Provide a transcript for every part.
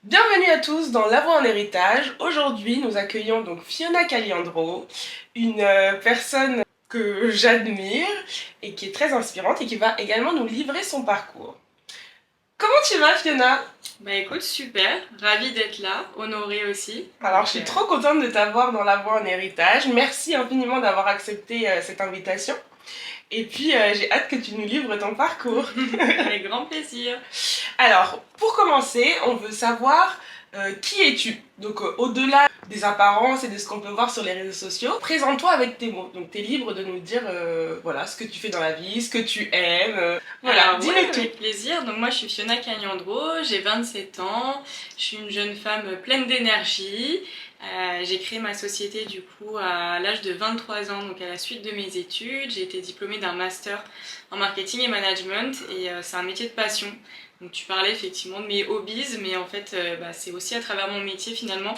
Bienvenue à tous dans La Voix en héritage. Aujourd'hui, nous accueillons donc Fiona Caliandro, une personne que j'admire et qui est très inspirante et qui va également nous livrer son parcours. Comment tu vas, Fiona? Bah écoute, super, ravie d'être là, honorée aussi. Alors, je suis trop contente de t'avoir dans La Voix en héritage. Merci infiniment d'avoir accepté cette invitation. Et puis, j'ai hâte que tu nous livres ton parcours. Avec grand plaisir. Alors, pour commencer, on veut savoir qui es-tu? Donc, au-delà des apparences et de ce qu'on peut voir sur les réseaux sociaux, présente-toi avec tes mots. Donc, tu es libre de nous dire voilà, ce que tu fais dans la vie, ce que tu aimes. Voilà, dis-nous ouais, tout. avec plaisir. Donc moi je suis Fiona Cagnandro, j'ai 27 ans, je suis une jeune femme pleine d'énergie. J'ai créé ma société du coup à l'âge de 23 ans, donc à la suite de mes études. J'ai été diplômée d'un master en marketing et management et c'est un métier de passion. Donc tu parlais effectivement de mes hobbies, mais en fait c'est aussi à travers mon métier finalement.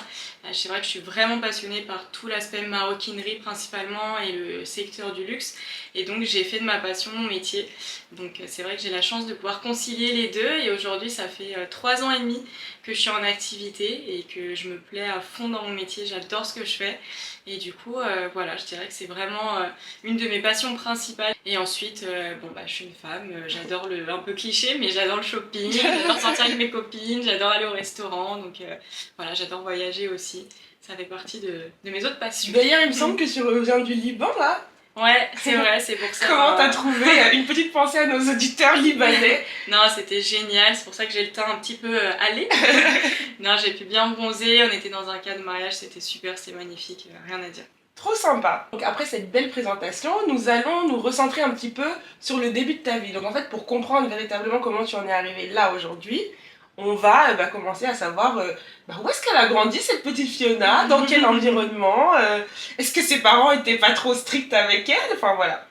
C'est vrai que je suis vraiment passionnée par tout l'aspect maroquinerie principalement et le secteur du luxe. Et donc j'ai fait de ma passion mon métier. Donc c'est vrai que j'ai la chance de pouvoir concilier les deux. Et aujourd'hui ça fait 3 ans et demi que je suis en activité et que je me plais à fond dans mon métier. J'adore ce que je fais. Et du coup voilà, je dirais que c'est vraiment une de mes passions principales. Et ensuite, je suis une femme, j'adore le un peu cliché, mais j'adore le shopping, j'adore sortir avec mes copines, j'adore aller au restaurant, donc voilà, j'adore voyager aussi. Ça fait partie de mes autres passions. D'ailleurs, il me semble que tu reviens du Liban, là. Ouais, c'est vrai, c'est pour ça. Comment t'as trouvé une petite pensée à nos auditeurs libanais? Non, c'était génial, c'est pour ça que j'ai le teint un petit peu allé. Non, j'ai pu bien bronzer, on était dans un cas de mariage, c'était super, c'était magnifique, rien à dire. Trop sympa. Donc après cette belle présentation, nous allons nous recentrer un petit peu sur le début de ta vie. Donc en fait, pour comprendre véritablement comment tu en es arrivé là aujourd'hui, on va commencer à savoir où est-ce qu'elle a grandi cette petite Fiona, dans quel environnement, est-ce que ses parents étaient pas trop stricts avec elle, enfin voilà.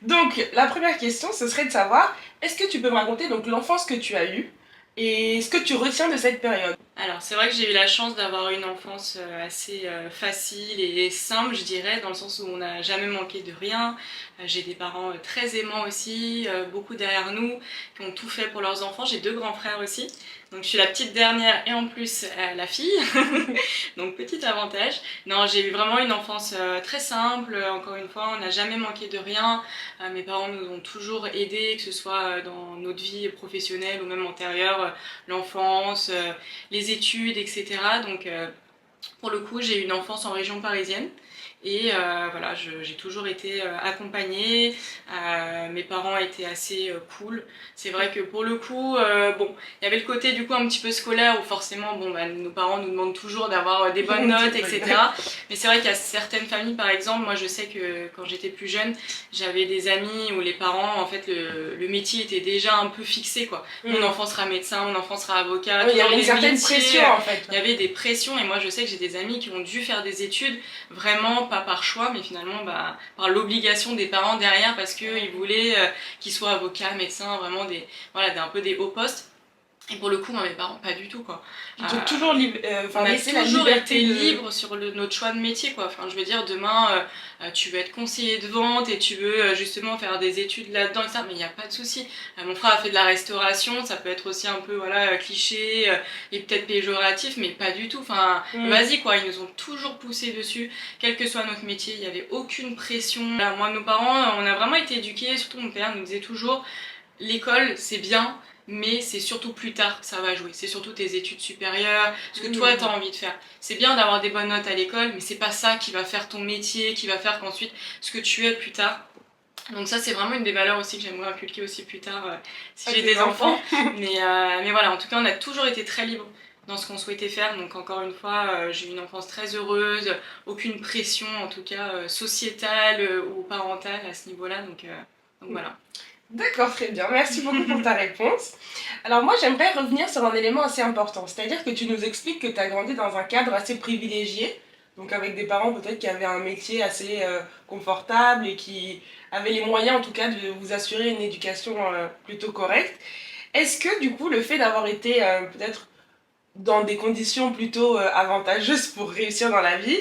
Donc la première question, ce serait de savoir, est-ce que tu peux me raconter donc l'enfance que tu as eue et ce que tu retiens de cette période? Alors c'est vrai que j'ai eu la chance d'avoir une enfance assez facile et simple, je dirais, dans le sens où on n'a jamais manqué de rien. J'ai des parents très aimants aussi, beaucoup derrière nous, qui ont tout fait pour leurs enfants. J'ai 2 grands frères aussi, donc je suis la petite dernière et en plus la fille, donc petit avantage. Non, j'ai eu vraiment une enfance très simple, encore une fois, on n'a jamais manqué de rien. Mes parents nous ont toujours aidés, que ce soit dans notre vie professionnelle ou même antérieure, l'enfance, les études, etc. Donc pour le coup, j'ai eu une enfance en région parisienne. Et voilà, j'ai toujours été accompagnée, mes parents étaient assez cool. C'est vrai que pour le coup, il y avait le côté du coup un petit peu scolaire où forcément, nos parents nous demandent toujours d'avoir des bonnes notes, etc. Mais c'est vrai qu'il y a certaines familles, par exemple, moi je sais que quand j'étais plus jeune, j'avais des amis où les parents, en fait, le métier était déjà un peu fixé, quoi. Mon enfant sera médecin, mon enfant sera avocat. Oui, il y avait une des certaine métiers, pression en fait. il y avait des pressions et moi je sais que j'ai des amis qui ont dû faire des études vraiment pas par choix mais finalement par l'obligation des parents derrière parce qu'ils voulaient qu'ils soient avocats, médecins, vraiment un peu des hauts postes. Et pour le coup, moi, mes parents, pas du tout, quoi. Ils t'ont toujours On a laissé la toujours liberté été de... libre sur notre choix de métier, quoi. Enfin, je veux dire, demain, tu veux être conseiller de vente et tu veux justement faire des études là-dedans, etc. Mais il n'y a pas de souci. Mon frère a fait de la restauration, ça peut être aussi un peu, voilà, cliché et peut-être péjoratif, mais pas du tout. Enfin, vas-y, quoi. Ils nous ont toujours poussé dessus, quel que soit notre métier. Il n'y avait aucune pression. Là, moi, nos parents, on a vraiment été éduqués, surtout mon père nous disait toujours, l'école, c'est bien, mais c'est surtout plus tard que ça va jouer. C'est surtout tes études supérieures, ce que toi t'as envie de faire. C'est bien d'avoir des bonnes notes à l'école, mais c'est pas ça qui va faire ton métier, qui va faire qu'ensuite ce que tu es plus tard. Donc ça c'est vraiment une des valeurs aussi que j'aimerais inculquer aussi plus tard si j'ai des enfants. mais voilà, en tout cas on a toujours été très libres dans ce qu'on souhaitait faire. Donc encore une fois, j'ai eu une enfance très heureuse, aucune pression en tout cas sociétale ou parentale à ce niveau-là. Donc voilà. D'accord, très bien. Merci beaucoup pour ta réponse. Alors moi, j'aimerais revenir sur un élément assez important. C'est-à-dire que tu nous expliques que tu as grandi dans un cadre assez privilégié, donc avec des parents peut-être qui avaient un métier assez confortable et qui avaient les moyens en tout cas de vous assurer une éducation plutôt correcte. Est-ce que du coup, le fait d'avoir été peut-être dans des conditions plutôt avantageuses pour réussir dans la vie,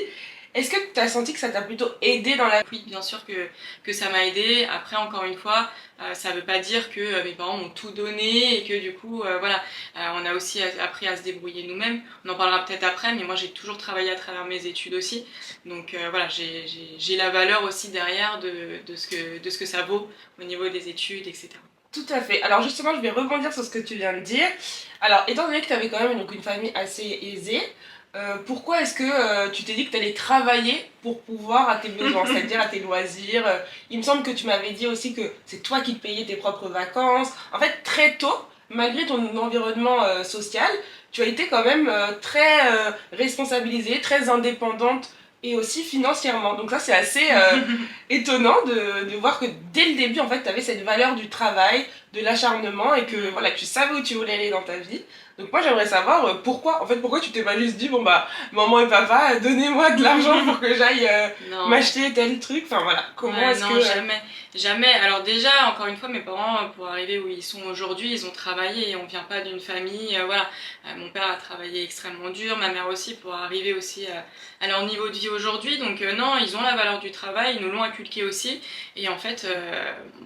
Est-ce que tu as senti que ça t'a plutôt aidé dans la... Oui, bien sûr que ça m'a aidé. Après, encore une fois, ça veut pas dire que mes parents m'ont tout donné et que du coup, voilà, on a aussi appris à se débrouiller nous-mêmes. On en parlera peut-être après, mais moi j'ai toujours travaillé à travers mes études aussi. Donc voilà, j'ai la valeur aussi derrière de ce que ça vaut au niveau des études, etc. Tout à fait. Alors justement, je vais rebondir sur ce que tu viens de dire. Alors, étant donné que tu avais quand même donc, une famille assez aisée, pourquoi est-ce que tu t'es dit que tu allais travailler pour pouvoir à tes besoins, c'est-à-dire à tes loisirs Il me semble que tu m'avais dit aussi que c'est toi qui te payais tes propres vacances. En fait, très tôt, malgré ton environnement social, tu as été quand même très responsabilisée, très indépendante et aussi financièrement. Donc ça, c'est assez étonnant de voir que dès le début, en fait, tu avais cette valeur du travail, de l'acharnement et que voilà, tu savais où tu voulais aller dans ta vie. Donc moi, j'aimerais savoir pourquoi. En fait, pourquoi tu t'es pas juste dit, bon bah, maman et papa, donnez-moi de l'argent pour que j'aille m'acheter tel truc. Enfin voilà, comment est-ce non, que... jamais. Jamais. Alors déjà, encore une fois, mes parents, pour arriver où ils sont aujourd'hui, ils ont travaillé et on vient pas d'une famille, voilà. Mon père a travaillé extrêmement dur, ma mère aussi, pour arriver aussi à leur niveau de vie aujourd'hui. Donc non, ils ont la valeur du travail, ils nous l'ont inculqué aussi. Et en fait,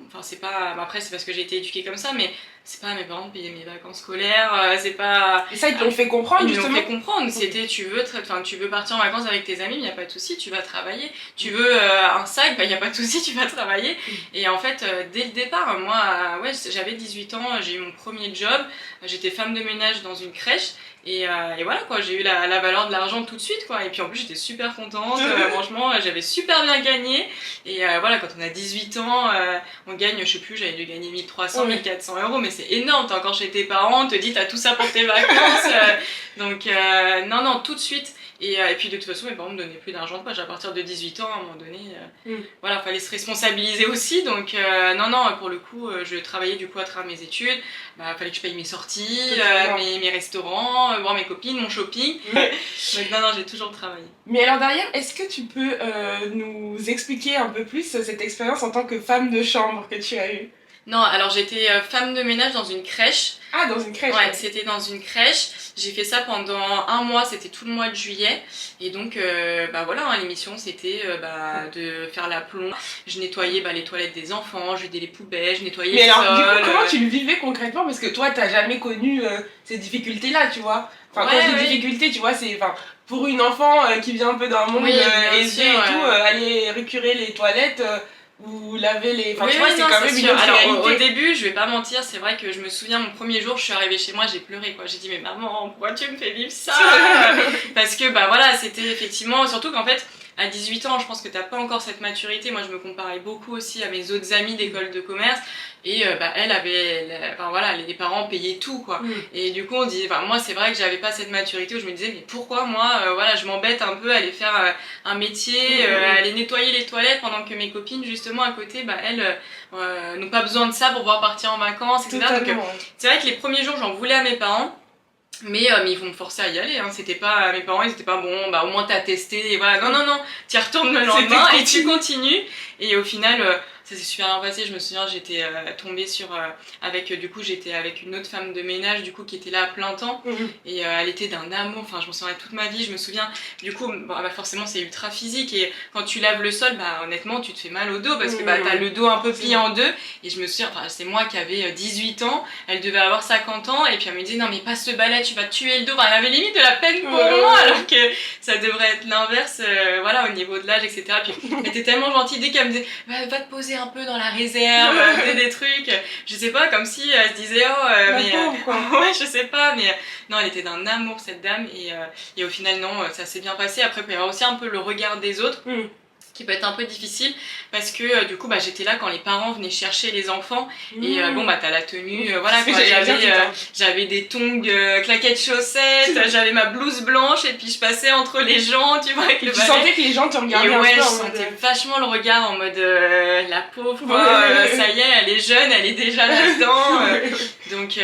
enfin c'est pas... Après, c'est parce que j'ai été éduquée comme ça, mais c'est pas à mes parents de payer mes vacances scolaires, c'est pas... Et ça, ils te l'ont fait comprendre, ils justement. Ils l'ont fait comprendre. C'était, tu veux partir en vacances avec tes amis, il n'y a pas de souci, tu vas travailler. Tu veux un sac, il n'y a pas de souci, tu vas travailler. Et en fait, dès le départ, moi, ouais, j'avais 18 ans, j'ai eu mon premier job, j'étais femme de ménage dans une crèche. Et voilà quoi, j'ai eu la valeur de l'argent tout de suite quoi. Et puis en plus j'étais super contente, franchement j'avais super bien gagné. Et voilà, quand on a 18 ans, on gagne, je sais plus, j'avais dû gagner 1300, 1400 euros, mais c'est énorme, t'es encore chez tes parents, on te dit t'as tout ça pour tes vacances. Donc non, tout de suite. Et puis de toute façon, mes parents me donnaient plus d'argent de poche à partir de 18 ans, à un moment donné. Voilà, fallait se responsabiliser aussi. Donc non, pour le coup, je travaillais du coup à travers mes études. Bah, fallait que je paye mes sorties, mes restaurants, voir mes copines, mon shopping. Donc non, j'ai toujours travaillé. Mais alors derrière, est-ce que tu peux nous expliquer un peu plus cette expérience en tant que femme de chambre que tu as eue? Non, alors j'étais femme de ménage dans une crèche. Ah, dans une crèche? Ouais, c'était dans une crèche. J'ai fait ça pendant un mois, c'était tout le mois de juillet. Et donc, bah voilà, hein, l'émission c'était de faire la plombe. Je nettoyais les toilettes des enfants, je vidais les poubelles, je nettoyais le sol. Mais alors, du coup, comment tu le vivais concrètement? Parce que toi, t'as jamais connu ces difficultés-là, tu vois. Enfin, quand je dis difficultés, tu vois, c'est... pour une enfant qui vient un peu d'un monde aisé et tout, aller récurer les toilettes... ou laver les... Enfin, tu vois, c'est quand même une autre réalité. Au début, je vais pas mentir, c'est vrai que je me souviens, mon premier jour, je suis arrivée chez moi, j'ai pleuré, quoi. J'ai dit, mais maman, pourquoi tu me fais vivre ça? Parce que, bah voilà, c'était effectivement... Surtout qu'en fait, à 18 ans, je pense que t'as pas encore cette maturité. Moi, je me comparais beaucoup aussi à mes autres amies d'école de commerce. Et elle avait... Enfin voilà, les parents payaient tout, quoi. Et du coup, on dit... Enfin, moi, c'est vrai que j'avais pas cette maturité où je me disais, mais pourquoi moi, voilà, je m'embête un peu à aller faire un métier, à aller nettoyer les toilettes pendant que mes copines, justement, à côté, elles n'ont pas besoin de ça pour pouvoir partir en vacances, etc. Donc, c'est vrai que les premiers jours, j'en voulais à mes parents. Mais ils vont me forcer à y aller, hein. C'était pas, mes parents ils étaient pas bon, bah au moins t'as testé, et voilà, non, t'y retournes le lendemain et tu continues. Et au final, ça s'est super bien passé. Je me souviens, j'étais tombée sur, du coup j'étais avec une autre femme de ménage du coup qui était là à plein temps. Et elle était d'un amour, enfin je m'en souviens toute ma vie, je me souviens, du coup forcément c'est ultra physique et quand tu laves le sol, honnêtement tu te fais mal au dos parce que t'as le dos un peu plié en deux. Et je me souviens, c'est moi qui avais 18 ans, elle devait avoir 50 ans et puis elle me disait non mais passe ce balai, tu vas te tuer le dos. Elle avait limite de la peine pour moi alors que ça devrait être l'inverse, voilà, au niveau de l'âge, etc. Puis elle était tellement gentille dès qu'elle me disait va te poser un peu dans la réserve, des trucs, je sais pas, comme si elle se disait ouais, je sais pas, mais non, elle était d'un amour cette dame et au final non, ça s'est bien passé. Après il peut y avoir aussi un peu le regard des autres. Qui peut être un peu difficile parce que du coup j'étais là quand les parents venaient chercher les enfants et t'as la tenue, voilà quoi, j'avais des tongs, claquettes chaussettes, j'avais ma blouse blanche et puis je passais entre les gens, tu vois, avec le balai. Tu sentais que les gens te regardaient un peu je sentais vachement le regard en mode la pauvre quoi, ça y est, elle est jeune, elle est déjà là-dedans. Donc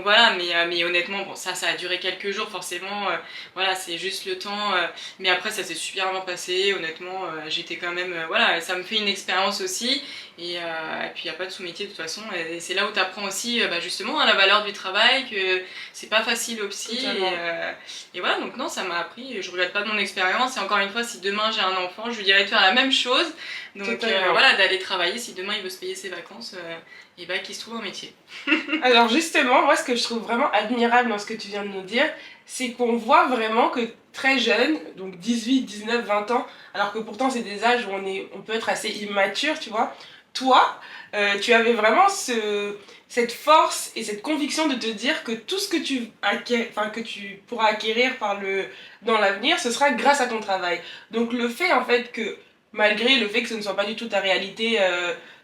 voilà, mais honnêtement, bon, ça a duré quelques jours, forcément, voilà, c'est juste le temps. Mais après, ça s'est super bien passé, honnêtement, j'étais quand même, voilà, ça me fait une expérience aussi. Et puis, il n'y a pas de sous-métier de toute façon. Et c'est là où tu apprends aussi, justement, la valeur du travail, que c'est pas facile au psy. Et voilà, donc non, ça m'a appris. Je regrette pas de mon expérience. Et encore une fois, si demain j'ai un enfant, je lui dirais de faire la même chose. Donc voilà, d'aller travailler. Si demain il veut se payer ses vacances, et bah qu'il se trouve un métier. Alors justement, moi ce que je trouve vraiment admirable dans ce que tu viens de nous dire, c'est qu'on voit vraiment que très jeune, donc 18, 19, 20 ans, alors que pourtant c'est des âges où on peut être assez immature, tu vois, toi, tu avais vraiment cette force et cette conviction de te dire que tout ce que que tu pourras acquérir dans l'avenir, ce sera grâce à ton travail. Donc le fait en fait que, malgré le fait que ce ne soit pas du tout ta réalité,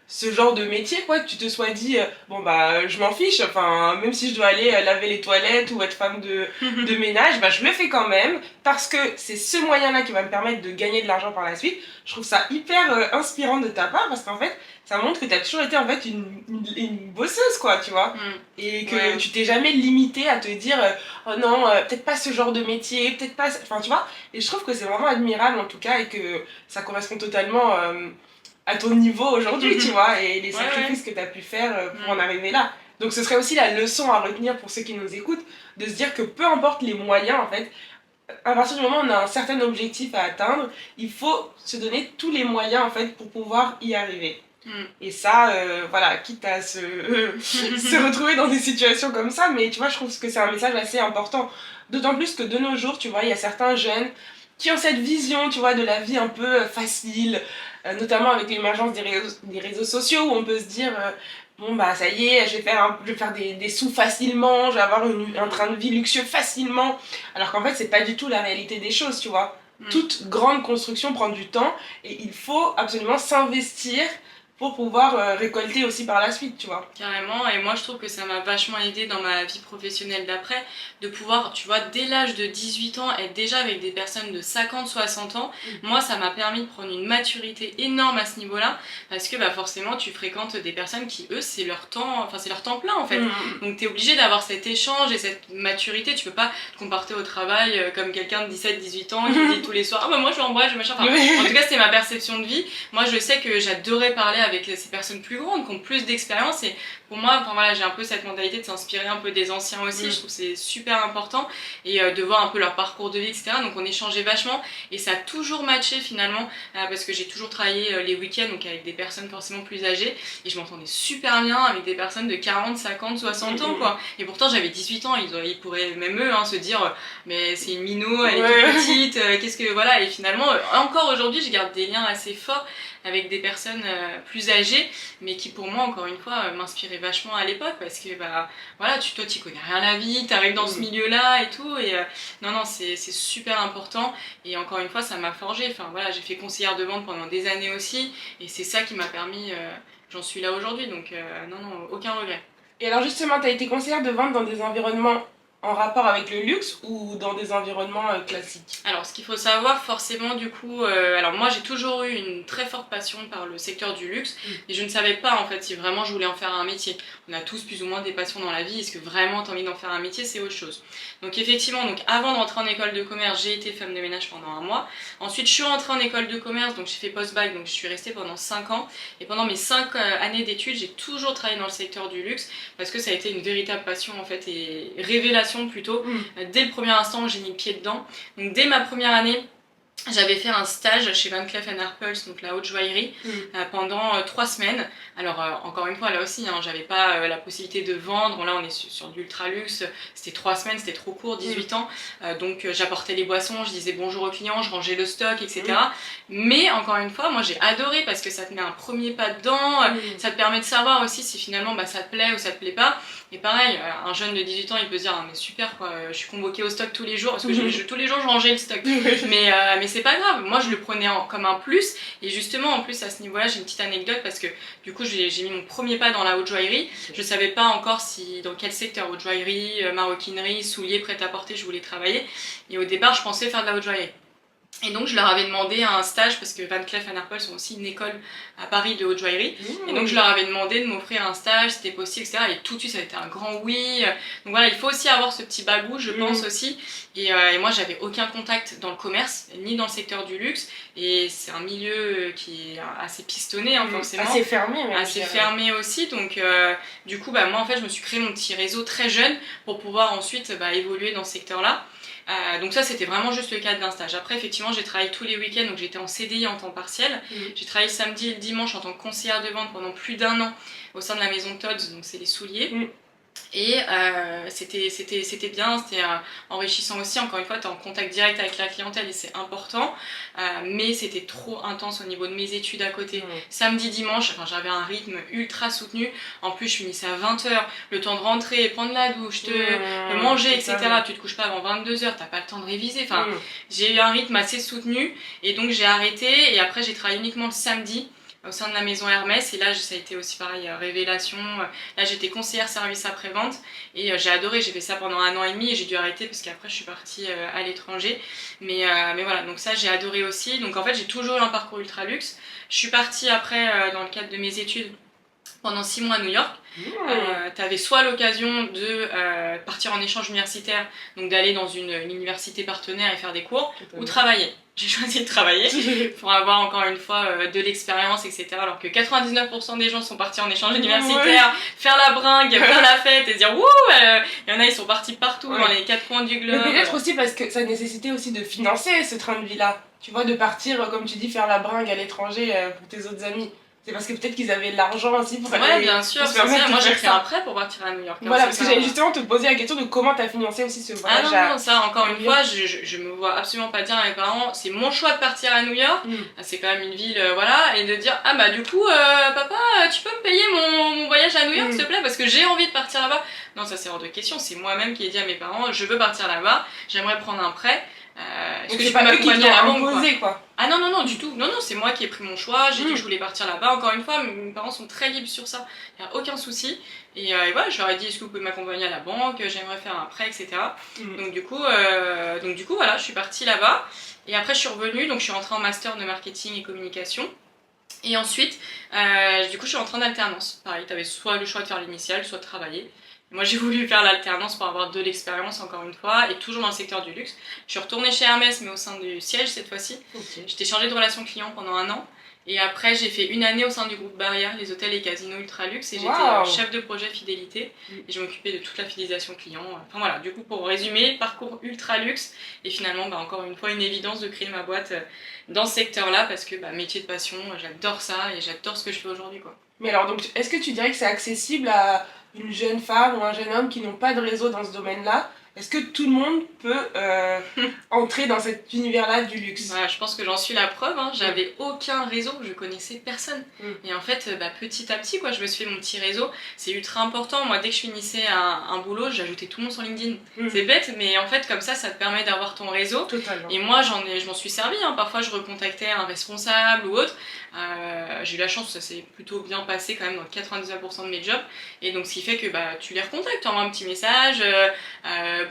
ce genre de métier, quoi, que tu te sois dit, bon bah je m'en fiche, enfin, même si je dois aller laver les toilettes ou être femme de ménage, bah je le fais quand même, parce que c'est ce moyen-là qui va me permettre de gagner de l'argent par la suite. Je trouve ça hyper inspirant de ta part, parce qu'en fait, ça montre que tu as toujours été en fait une bosseuse, quoi, tu vois. Et que tu t'es jamais limitée à te dire, oh non, peut-être pas ce genre de métier, peut-être pas, enfin tu vois. Et je trouve que c'est vraiment admirable en tout cas, et que ça correspond totalement à ton niveau aujourd'hui, tu vois, et les sacrifices que tu as pu faire pour en arriver là. Donc ce serait aussi la leçon à retenir pour ceux qui nous écoutent, de se dire que peu importe les moyens, en fait, à partir du moment où on a un certain objectif à atteindre, il faut se donner tous les moyens, en fait, pour pouvoir y arriver. Et ça, voilà, quitte à se retrouver dans des situations comme ça, mais tu vois, je trouve que c'est un message assez important. D'autant plus que de nos jours, tu vois, il y a certains jeunes qui ont cette vision, tu vois, de la vie un peu facile, notamment avec l'émergence des réseaux sociaux, où on peut se dire, bon bah ça y est, je vais faire des sous facilement, je vais avoir un train de vie luxueux facilement, alors qu'en fait c'est pas du tout la réalité des choses, tu vois. Toute grande construction prend du temps, et il faut absolument s'investir pour pouvoir récolter aussi par la suite, tu vois. Carrément, et moi je trouve que ça m'a vachement aidé dans ma vie professionnelle d'après, de pouvoir, tu vois, dès l'âge de 18 ans, être déjà avec des personnes de 50, 60 ans. Moi, ça m'a permis de prendre une maturité énorme à ce niveau-là, parce que bah, forcément, tu fréquentes des personnes qui, eux, c'est leur temps plein en fait. Donc t'es obligé d'avoir cet échange et cette maturité, tu peux pas te comporter au travail comme quelqu'un de 17, 18 ans qui dit tous les soirs, ah bah moi je vais en boîte, je machin. Enfin, en tout cas, c'était ma perception de vie. Moi, je sais que j'adorais parler avec ces personnes plus grandes, qui ont plus d'expérience, et pour moi, enfin, voilà, j'ai un peu cette mentalité de s'inspirer un peu des anciens aussi. Je trouve que c'est super important, et de voir un peu leur parcours de vie, etc. Donc on échangeait vachement, et ça a toujours matché finalement, parce que j'ai toujours travaillé les week-ends, donc avec des personnes forcément plus âgées, et je m'entendais super bien avec des personnes de 40, 50, 60 ans, quoi. Et pourtant j'avais 18 ans, ils pourraient même eux se dire, mais c'est une minot, elle est toute petite, qu'est-ce que, voilà. Et finalement, encore aujourd'hui, je garde des liens assez forts avec des personnes plus âgées, mais qui pour moi, encore une fois, m'inspiraient vachement à l'époque, parce que bah voilà, toi tu connais rien à la vie, t'arrives dans ce milieu-là et tout, et non, c'est super important, et encore une fois, ça m'a forgé. Enfin voilà, j'ai fait conseillère de vente pendant des années aussi, et c'est ça qui m'a permis, j'en suis là aujourd'hui, donc non, aucun regret. Et alors justement, tu as été conseillère de vente dans des environnements en rapport avec le luxe ou dans des environnements classiques? Alors, ce qu'il faut savoir, forcément, du coup, alors moi j'ai toujours eu une très forte passion par le secteur du luxe, et je ne savais pas en fait si vraiment je voulais en faire un métier. On a tous plus ou moins des passions dans la vie, est-ce que vraiment t'as envie d'en faire un métier, c'est autre chose. Donc effectivement, avant de rentrer en école de commerce, j'ai été femme de ménage pendant un mois. Ensuite, je suis rentrée en école de commerce, donc j'ai fait post-bac, donc je suis restée pendant 5 ans. Et pendant mes 5 années d'études, j'ai toujours travaillé dans le secteur du luxe, parce que ça a été une véritable passion en fait, et révélation plutôt, dès le premier instant où j'ai mis le pied dedans. Donc dès ma première année, j'avais fait un stage chez Van Cleef & Arpels, donc la haute joaillerie, pendant 3 semaines. Alors encore une fois, là aussi, j'avais pas la possibilité de vendre. Là, on est sur de l'ultra luxe. C'était 3 semaines, c'était trop court, 18 ans. Donc j'apportais les boissons, je disais bonjour aux clients, je rangeais le stock, etc. Mais encore une fois, moi j'ai adoré, parce que ça te met un premier pas dedans. Ça te permet de savoir aussi si finalement ça te plaît ou ça te plaît pas. Et pareil, un jeune de 18 ans, il peut se dire ah, mais super quoi, je suis convoquée au stock tous les jours, parce que tous les jours je rangeais le stock. Mais c'est pas grave, moi je le prenais comme un plus. Et justement, en plus à ce niveau-là, j'ai une petite anecdote, parce que du coup j'ai mis mon premier pas dans la haute joaillerie. Je savais pas encore dans quel secteur, haute joaillerie, maroquinerie, souliers, prêt-à-porter, je voulais travailler. Et au départ, je pensais faire de la haute joaillerie. Et donc je leur avais demandé un stage, parce que Van Cleef & Arpels sont aussi une école à Paris de haute joaillerie. Et donc je leur avais demandé de m'offrir un stage, c'était possible, etc. Et tout de suite ça a été un grand oui. Donc voilà, il faut aussi avoir ce petit bagou, je pense aussi. Et moi j'avais aucun contact dans le commerce, ni dans le secteur du luxe. Et c'est un milieu qui est assez pistonné, hein, forcément. Assez fermé même. Assez fermé aussi. Donc du coup, moi en fait je me suis créé mon petit réseau très jeune pour pouvoir ensuite évoluer dans ce secteur-là. Donc ça c'était vraiment juste le cadre d'un stage. Après effectivement j'ai travaillé tous les week-ends, donc j'étais en CDI en temps partiel. J'ai travaillé le samedi et le dimanche en tant que conseillère de vente pendant plus d'1 an au sein de la maison Tod's, donc c'est les souliers. Et c'était bien, c'était enrichissant aussi. Encore une fois, tu es en contact direct avec la clientèle et c'est important. Mais c'était trop intense au niveau de mes études à côté. Samedi, dimanche, j'avais un rythme ultra soutenu. En plus, je finissais à 20h, le temps de rentrer, prendre la douche, de manger, etc. Tu te couches pas avant 22h, t'as pas le temps de réviser. J'ai eu un rythme assez soutenu et donc j'ai arrêté. Et après, j'ai travaillé uniquement le samedi au sein de la maison Hermès, et là ça a été aussi pareil, révélation. Là j'étais conseillère service après-vente et j'ai adoré, j'ai fait ça pendant 1 an et demi et j'ai dû arrêter parce qu'après je suis partie à l'étranger. Mais voilà, donc ça j'ai adoré aussi. Donc en fait j'ai toujours eu un parcours ultra luxe. Je suis partie après dans le cadre de mes études pendant 6 mois à New York. Tu avais soit l'occasion de partir en échange universitaire, donc d'aller dans une université partenaire et faire des cours, ou travailler. J'ai choisi de travailler pour avoir encore une fois de l'expérience, etc. Alors que 99% des gens sont partis en échange universitaire, faire la bringue, faire la fête et dire wouh, il y en a ils sont partis partout dans les 4 coins du globe. Mais peut-être aussi parce que ça nécessitait aussi de financer ce train de vie là. Tu vois, de partir, comme tu dis, faire la bringue à l'étranger pour tes autres amis. C'est parce que peut-être qu'ils avaient de l'argent aussi pour aller. Ouais, bien sûr, c'est ça. Moi j'ai pris un prêt pour partir à New York. Voilà, parce que j'allais justement te poser la question de comment t'as financé aussi ce voyage. Ah non, ça encore une fois, je me vois absolument pas dire à mes parents, c'est mon choix de partir à New York, c'est quand même une ville, voilà, et de dire, ah bah du coup, papa, tu peux me payer mon voyage à New York s'il te plaît, parce que j'ai envie de partir là-bas. Non, ça c'est hors de question, c'est moi-même qui ai dit à mes parents, je veux partir là-bas, j'aimerais prendre un prêt. Est-ce que tu peux m'accompagner à la banque, quoi. Ah non, du tout. Non, c'est moi qui ai pris mon choix. J'ai dit que je voulais partir là-bas. Encore une fois, mes parents sont très libres sur ça. Il n'y a aucun souci. Et voilà, je leur ai dit, est-ce que vous pouvez m'accompagner à la banque? J'aimerais faire un prêt, etc. Donc du coup, voilà, je suis partie là-bas. Et après, je suis revenue. Donc je suis rentrée en master de marketing et communication. Et ensuite, du coup, je suis rentrée en alternance. Pareil, tu avais soit le choix de faire l'initiale, soit de travailler. Moi j'ai voulu faire l'alternance pour avoir de l'expérience encore une fois et toujours dans le secteur du luxe. Je suis retournée chez Hermès mais au sein du siège cette fois-ci. J'étais chargée de relations clients pendant 1 an et après j'ai fait 1 année au sein du groupe Barrière, les hôtels et casinos ultra luxe et j'étais chef de projet fidélité et je m'occupais de toute la fidélisation client. Enfin voilà, du coup pour résumer, parcours ultra luxe et finalement encore une fois une évidence de créer ma boîte dans ce secteur-là parce que métier de passion, j'adore ça et j'adore ce que je fais aujourd'hui quoi. Mais alors donc est-ce que tu dirais que c'est accessible à une jeune femme ou un jeune homme qui n'ont pas de réseau dans ce domaine-là? Est-ce que tout le monde peut entrer dans cet univers-là du luxe? Je pense que j'en suis la preuve, hein. J'avais aucun réseau, je connaissais personne. Et en fait, petit à petit, je me suis fait mon petit réseau. C'est ultra important. Moi, dès que je finissais un boulot, j'ajoutais tout le monde sur LinkedIn. C'est bête, mais en fait, comme ça te permet d'avoir ton réseau. Totalement. Et moi, je m'en suis servi. Hein. Parfois, je recontactais un responsable ou autre. J'ai eu la chance, ça s'est plutôt bien passé quand même dans 99% de mes jobs. Et donc, ce qui fait que tu les recontactes, tu envoies un petit message.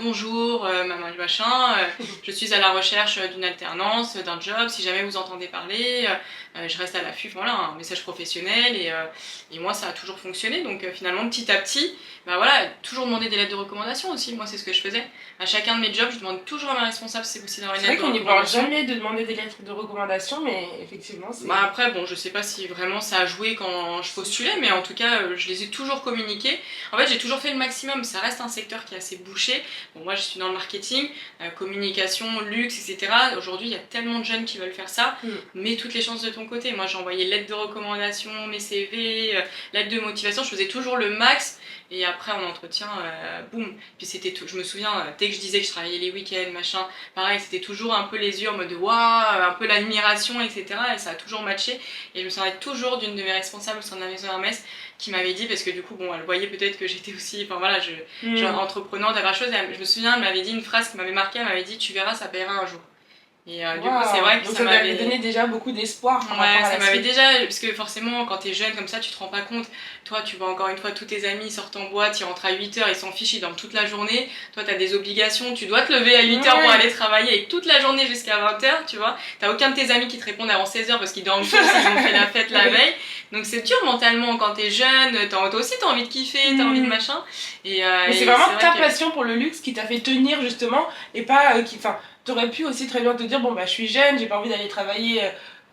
Bonjour, maman du machin, je suis à la recherche d'une alternance, d'un job, si jamais vous entendez parler, je reste à l'affût, voilà, un message professionnel et moi ça a toujours fonctionné, donc finalement petit à petit, toujours demander des lettres de recommandation aussi, moi c'est ce que je faisais. À chacun de mes jobs, je demande toujours à ma responsable si c'est possible d'avoir une lettre de recommandation. C'est vrai qu'on n'y parle jamais de demander des lettres de recommandation, mais effectivement c'est... Après, je sais pas si vraiment ça a joué quand je postulais, mais en tout cas, je les ai toujours communiqués. En fait, j'ai toujours fait le maximum, ça reste un secteur qui est assez bouché. Bon, moi je suis dans le marketing, communication, luxe, etc. Aujourd'hui, il y a tellement de jeunes qui veulent faire ça, mets toutes les chances de ton côté. Moi j'ai envoyé lettres de recommandation, mes CV, lettres de motivation, je faisais toujours le max. Et après en entretien, boum. Puis c'était tout. Je me souviens, dès que je disais que je travaillais les week-ends, machin, pareil, c'était toujours un peu les yeux en mode waouh, un peu l'admiration, etc. Et ça a toujours matché. Et je me souviens toujours d'une de mes responsables au sein de la maison Hermès qui m'avait dit, parce que du coup, elle voyait peut-être que j'étais aussi, genre entreprenante, à quelque chose. Je me souviens, elle m'avait dit une phrase qui m'avait marqué, elle m'avait dit, tu verras, ça paiera un jour. Et du coup, c'est vrai que donc ça ça t'avait m'avait donné déjà beaucoup d'espoir par Ouais, rapport à ça la m'avait suite. déjà, parce que forcément, quand t'es jeune comme ça, tu te rends pas compte. Toi, tu vois encore une fois tous tes amis, ils sortent en boîte, ils rentrent à 8h, ils s'en fichent, ils dorment toute la journée. Toi, t'as des obligations, tu dois te lever à 8h pour Ouais. aller travailler et toute la journée jusqu'à 20h, tu vois. T'as aucun de tes amis qui te répondent avant 16h parce qu'ils dorment tous, ils ont fait la fête la veille. Donc c'est dur mentalement quand t'es jeune, toi aussi t'as envie de kiffer, t'as envie de machin. Mais c'est Et vraiment c'est ta vrai que. passion pour le luxe qui t'a fait tenir justement et pas enfin, t'aurais pu aussi très bien te dire bon bah je suis jeune, j'ai pas envie d'aller travailler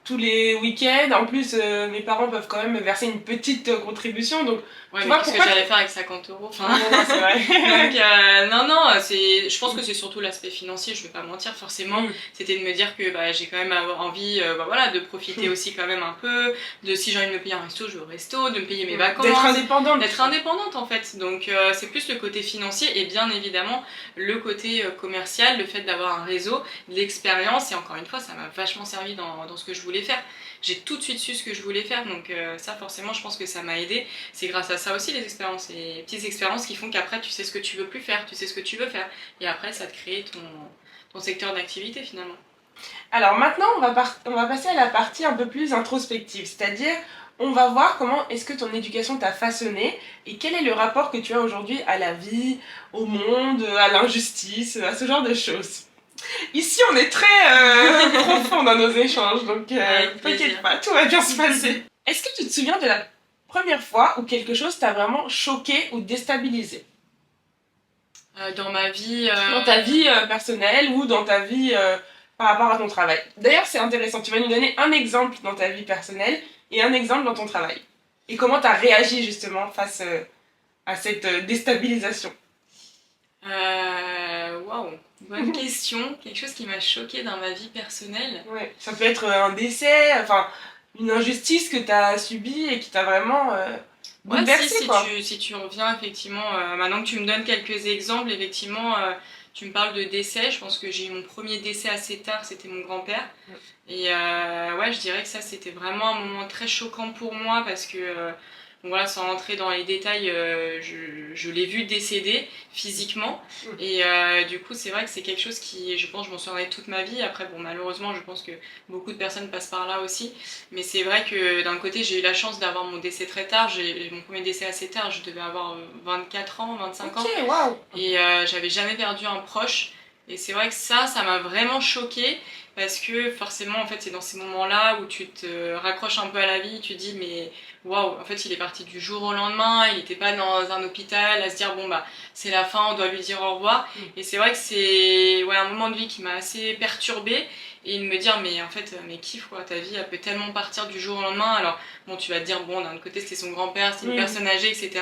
tous les week-ends. En plus, mes parents peuvent quand même me verser une petite contribution, donc Ouais, tu mais vois qu'est-ce que pourquoi. j'allais faire avec 50 euros? Enfin, Non, non, c'est vrai. donc, non, non, je pense que c'est surtout l'aspect financier, je vais pas mentir, forcément. C'était de me dire que bah, j'ai quand même envie bah, voilà, de profiter aussi quand même un peu, de si j'ai envie de me payer un resto, je vais au resto, de me payer mes vacances. D'être indépendante en fait. Donc c'est plus le côté financier et bien évidemment le côté commercial, le fait d'avoir un réseau, de l'expérience et encore une fois, ça m'a vachement servi dans ce que je voulais faire. J'ai tout de suite su ce que je voulais faire, donc ça forcément je pense que ça m'a aidé. C'est grâce à ça aussi les expériences, les petites expériences qui font qu'après tu sais ce que tu veux plus faire, tu sais ce que tu veux faire. Et après ça te crée ton secteur d'activité finalement. Alors maintenant, on va passer à la partie un peu plus introspective, c'est-à-dire on va voir comment est-ce que ton éducation t'a façonné et quel est le rapport que tu as aujourd'hui à la vie, au monde, à l'injustice, à ce genre de choses. Ici, on est très profond dans nos échanges, donc t'inquiète pas, tout va bien se passer. Est-ce que tu te souviens de la première fois où quelque chose t'a vraiment choqué ou déstabilisé? Dans ma vie. Dans ta vie personnelle ou dans ta vie par rapport à ton travail. D'ailleurs, c'est intéressant, tu vas nous donner un exemple dans ta vie personnelle et un exemple dans ton travail. Et comment tu as réagi justement face à cette déstabilisation. Waouh, bonne question. Quelque chose qui m'a choquée dans ma vie personnelle. Ouais, ça peut être un décès, enfin une injustice que tu as subie et qui t'a vraiment Ouais, bouleversée, quoi. si tu reviens effectivement, maintenant que tu me donnes quelques exemples, effectivement, tu me parles de décès. Je pense que j'ai eu mon premier décès assez tard, c'était mon grand-père. Et ouais, je dirais que ça, c'était vraiment un moment très choquant pour moi parce que, bon, voilà, sans rentrer dans les détails, je l'ai vu décéder physiquement. Et du coup, c'est vrai que c'est quelque chose qui, je pense, je m'en souviendrai toute ma vie. Après, bon, malheureusement, je pense que beaucoup de personnes passent par là aussi. Mais c'est vrai que d'un côté, j'ai eu la chance d'avoir mon décès très tard. J'ai mon premier décès assez tard. Je devais avoir 24 ans, 25 ans. Ok, waouh. Et j'avais jamais perdu un proche. Et c'est vrai que ça m'a vraiment choquée parce que forcément, en fait, c'est dans ces moments-là où tu te raccroches un peu à la vie, tu te dis, mais waouh, en fait, il est parti du jour au lendemain, il n'était pas dans un hôpital à se dire, bon, bah, c'est la fin, on doit lui dire au revoir. Et c'est vrai que c'est ouais, un moment de vie qui m'a assez perturbée et de me dire, mais en fait, mais kiffe quoi, ta vie, elle peut tellement partir du jour au lendemain. Alors, bon, tu vas te dire, bon, d'un autre côté, c'était son grand-père, c'est une personne âgée, etc.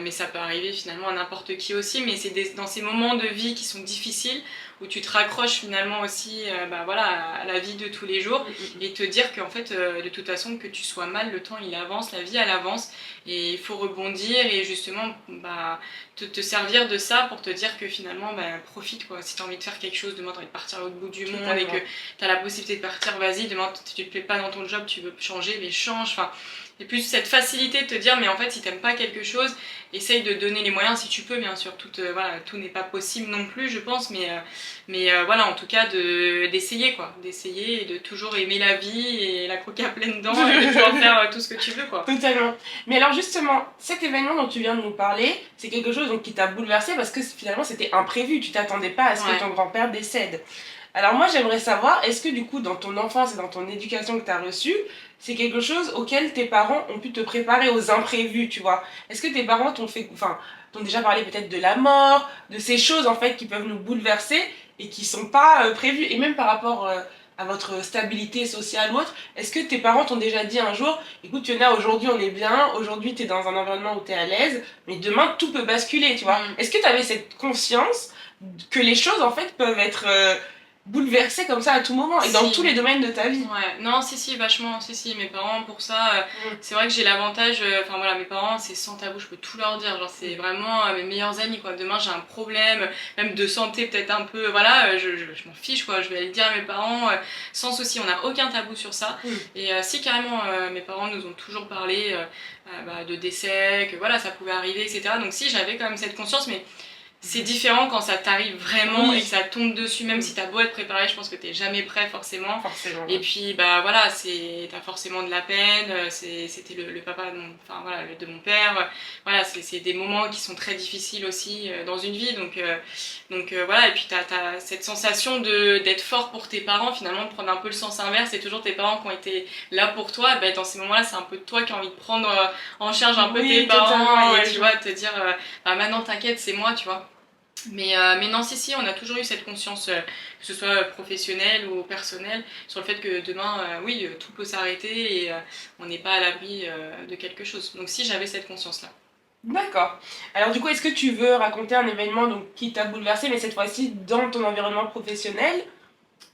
Mais ça peut arriver finalement à n'importe qui aussi, mais c'est dans ces moments de vie qui sont difficiles où tu te raccroches finalement aussi bah, voilà, à la vie de tous les jours et te dire qu'en fait de toute façon que tu sois mal, le temps il avance, la vie elle avance et il faut rebondir et justement bah, te servir de ça pour te dire que finalement bah, profite quoi. Si tu as envie de faire quelque chose, demain tu as envie de partir à l'autre bout du monde et que tu as la possibilité de partir, vas-y, demain tu te plais pas dans ton job, tu veux changer, mais change, enfin et plus cette facilité de te dire mais en fait si t'aimes pas quelque chose, essaye de donner les moyens si tu peux bien sûr, voilà, tout n'est pas possible non plus je pense mais voilà en tout cas d'essayer quoi, d'essayer et de toujours aimer la vie et la croquer à pleines dents et de pouvoir faire tout ce que tu veux quoi. Totalement. Mais alors justement, cet événement dont tu viens de nous parler, c'est quelque chose donc, qui t'a bouleversé parce que finalement c'était imprévu, tu t'attendais pas à ce que ton grand-père décède. Alors moi j'aimerais savoir, est-ce que du coup dans ton enfance et dans ton éducation que tu as reçue, c'est quelque chose auquel tes parents ont pu te préparer aux imprévus, tu vois? Est-ce que tes parents t'ont déjà parlé peut-être de la mort, de ces choses en fait qui peuvent nous bouleverser et qui sont pas prévues, et même par rapport à votre stabilité sociale ou autre, est-ce que tes parents t'ont déjà dit un jour, écoute Fiona, aujourd'hui on est bien, aujourd'hui t'es dans un environnement où t'es à l'aise, mais demain tout peut basculer, tu vois? Est-ce que t'avais cette conscience que les choses en fait peuvent être bouleversée comme ça à tout moment et dans tous les domaines de ta vie? Ouais, non, si, vachement, si, mes parents pour ça, c'est vrai que j'ai l'avantage, enfin voilà, mes parents c'est sans tabou, je peux tout leur dire, genre c'est vraiment mes meilleurs amis quoi. Demain j'ai un problème, même de santé peut-être un peu, voilà, je m'en fiche quoi, je vais aller le dire à mes parents sans souci, on n'a aucun tabou sur ça. Et si carrément mes parents nous ont toujours parlé bah, de décès, que voilà, ça pouvait arriver, etc. Donc si j'avais quand même cette conscience, mais c'est différent quand ça t'arrive vraiment Oui. et que ça tombe dessus, même si t'as beau être préparé, je pense que t'es jamais prêt forcément. Forcément. Et puis bah voilà, t'as forcément de la peine, c'était le papa enfin, voilà, de mon père, voilà, c'est des moments qui sont très difficiles aussi dans une vie, donc voilà, et puis t'as cette sensation d'être fort pour tes parents, finalement de prendre un peu le sens inverse, c'est toujours tes parents qui ont été là pour toi, bah, dans ces moments-là c'est un peu toi qui as envie de prendre en charge un peu tes parents, et tu vois, te dire bah maintenant t'inquiète, c'est moi, tu vois. Mais non, si, on a toujours eu cette conscience, que ce soit professionnelle ou personnelle, sur le fait que demain, oui, tout peut s'arrêter et on n'est pas à l'abri de quelque chose. Donc si j'avais cette conscience-là. D'accord. Alors du coup, est-ce que tu veux raconter un événement donc, qui t'a bouleversé, mais cette fois-ci dans ton environnement professionnel?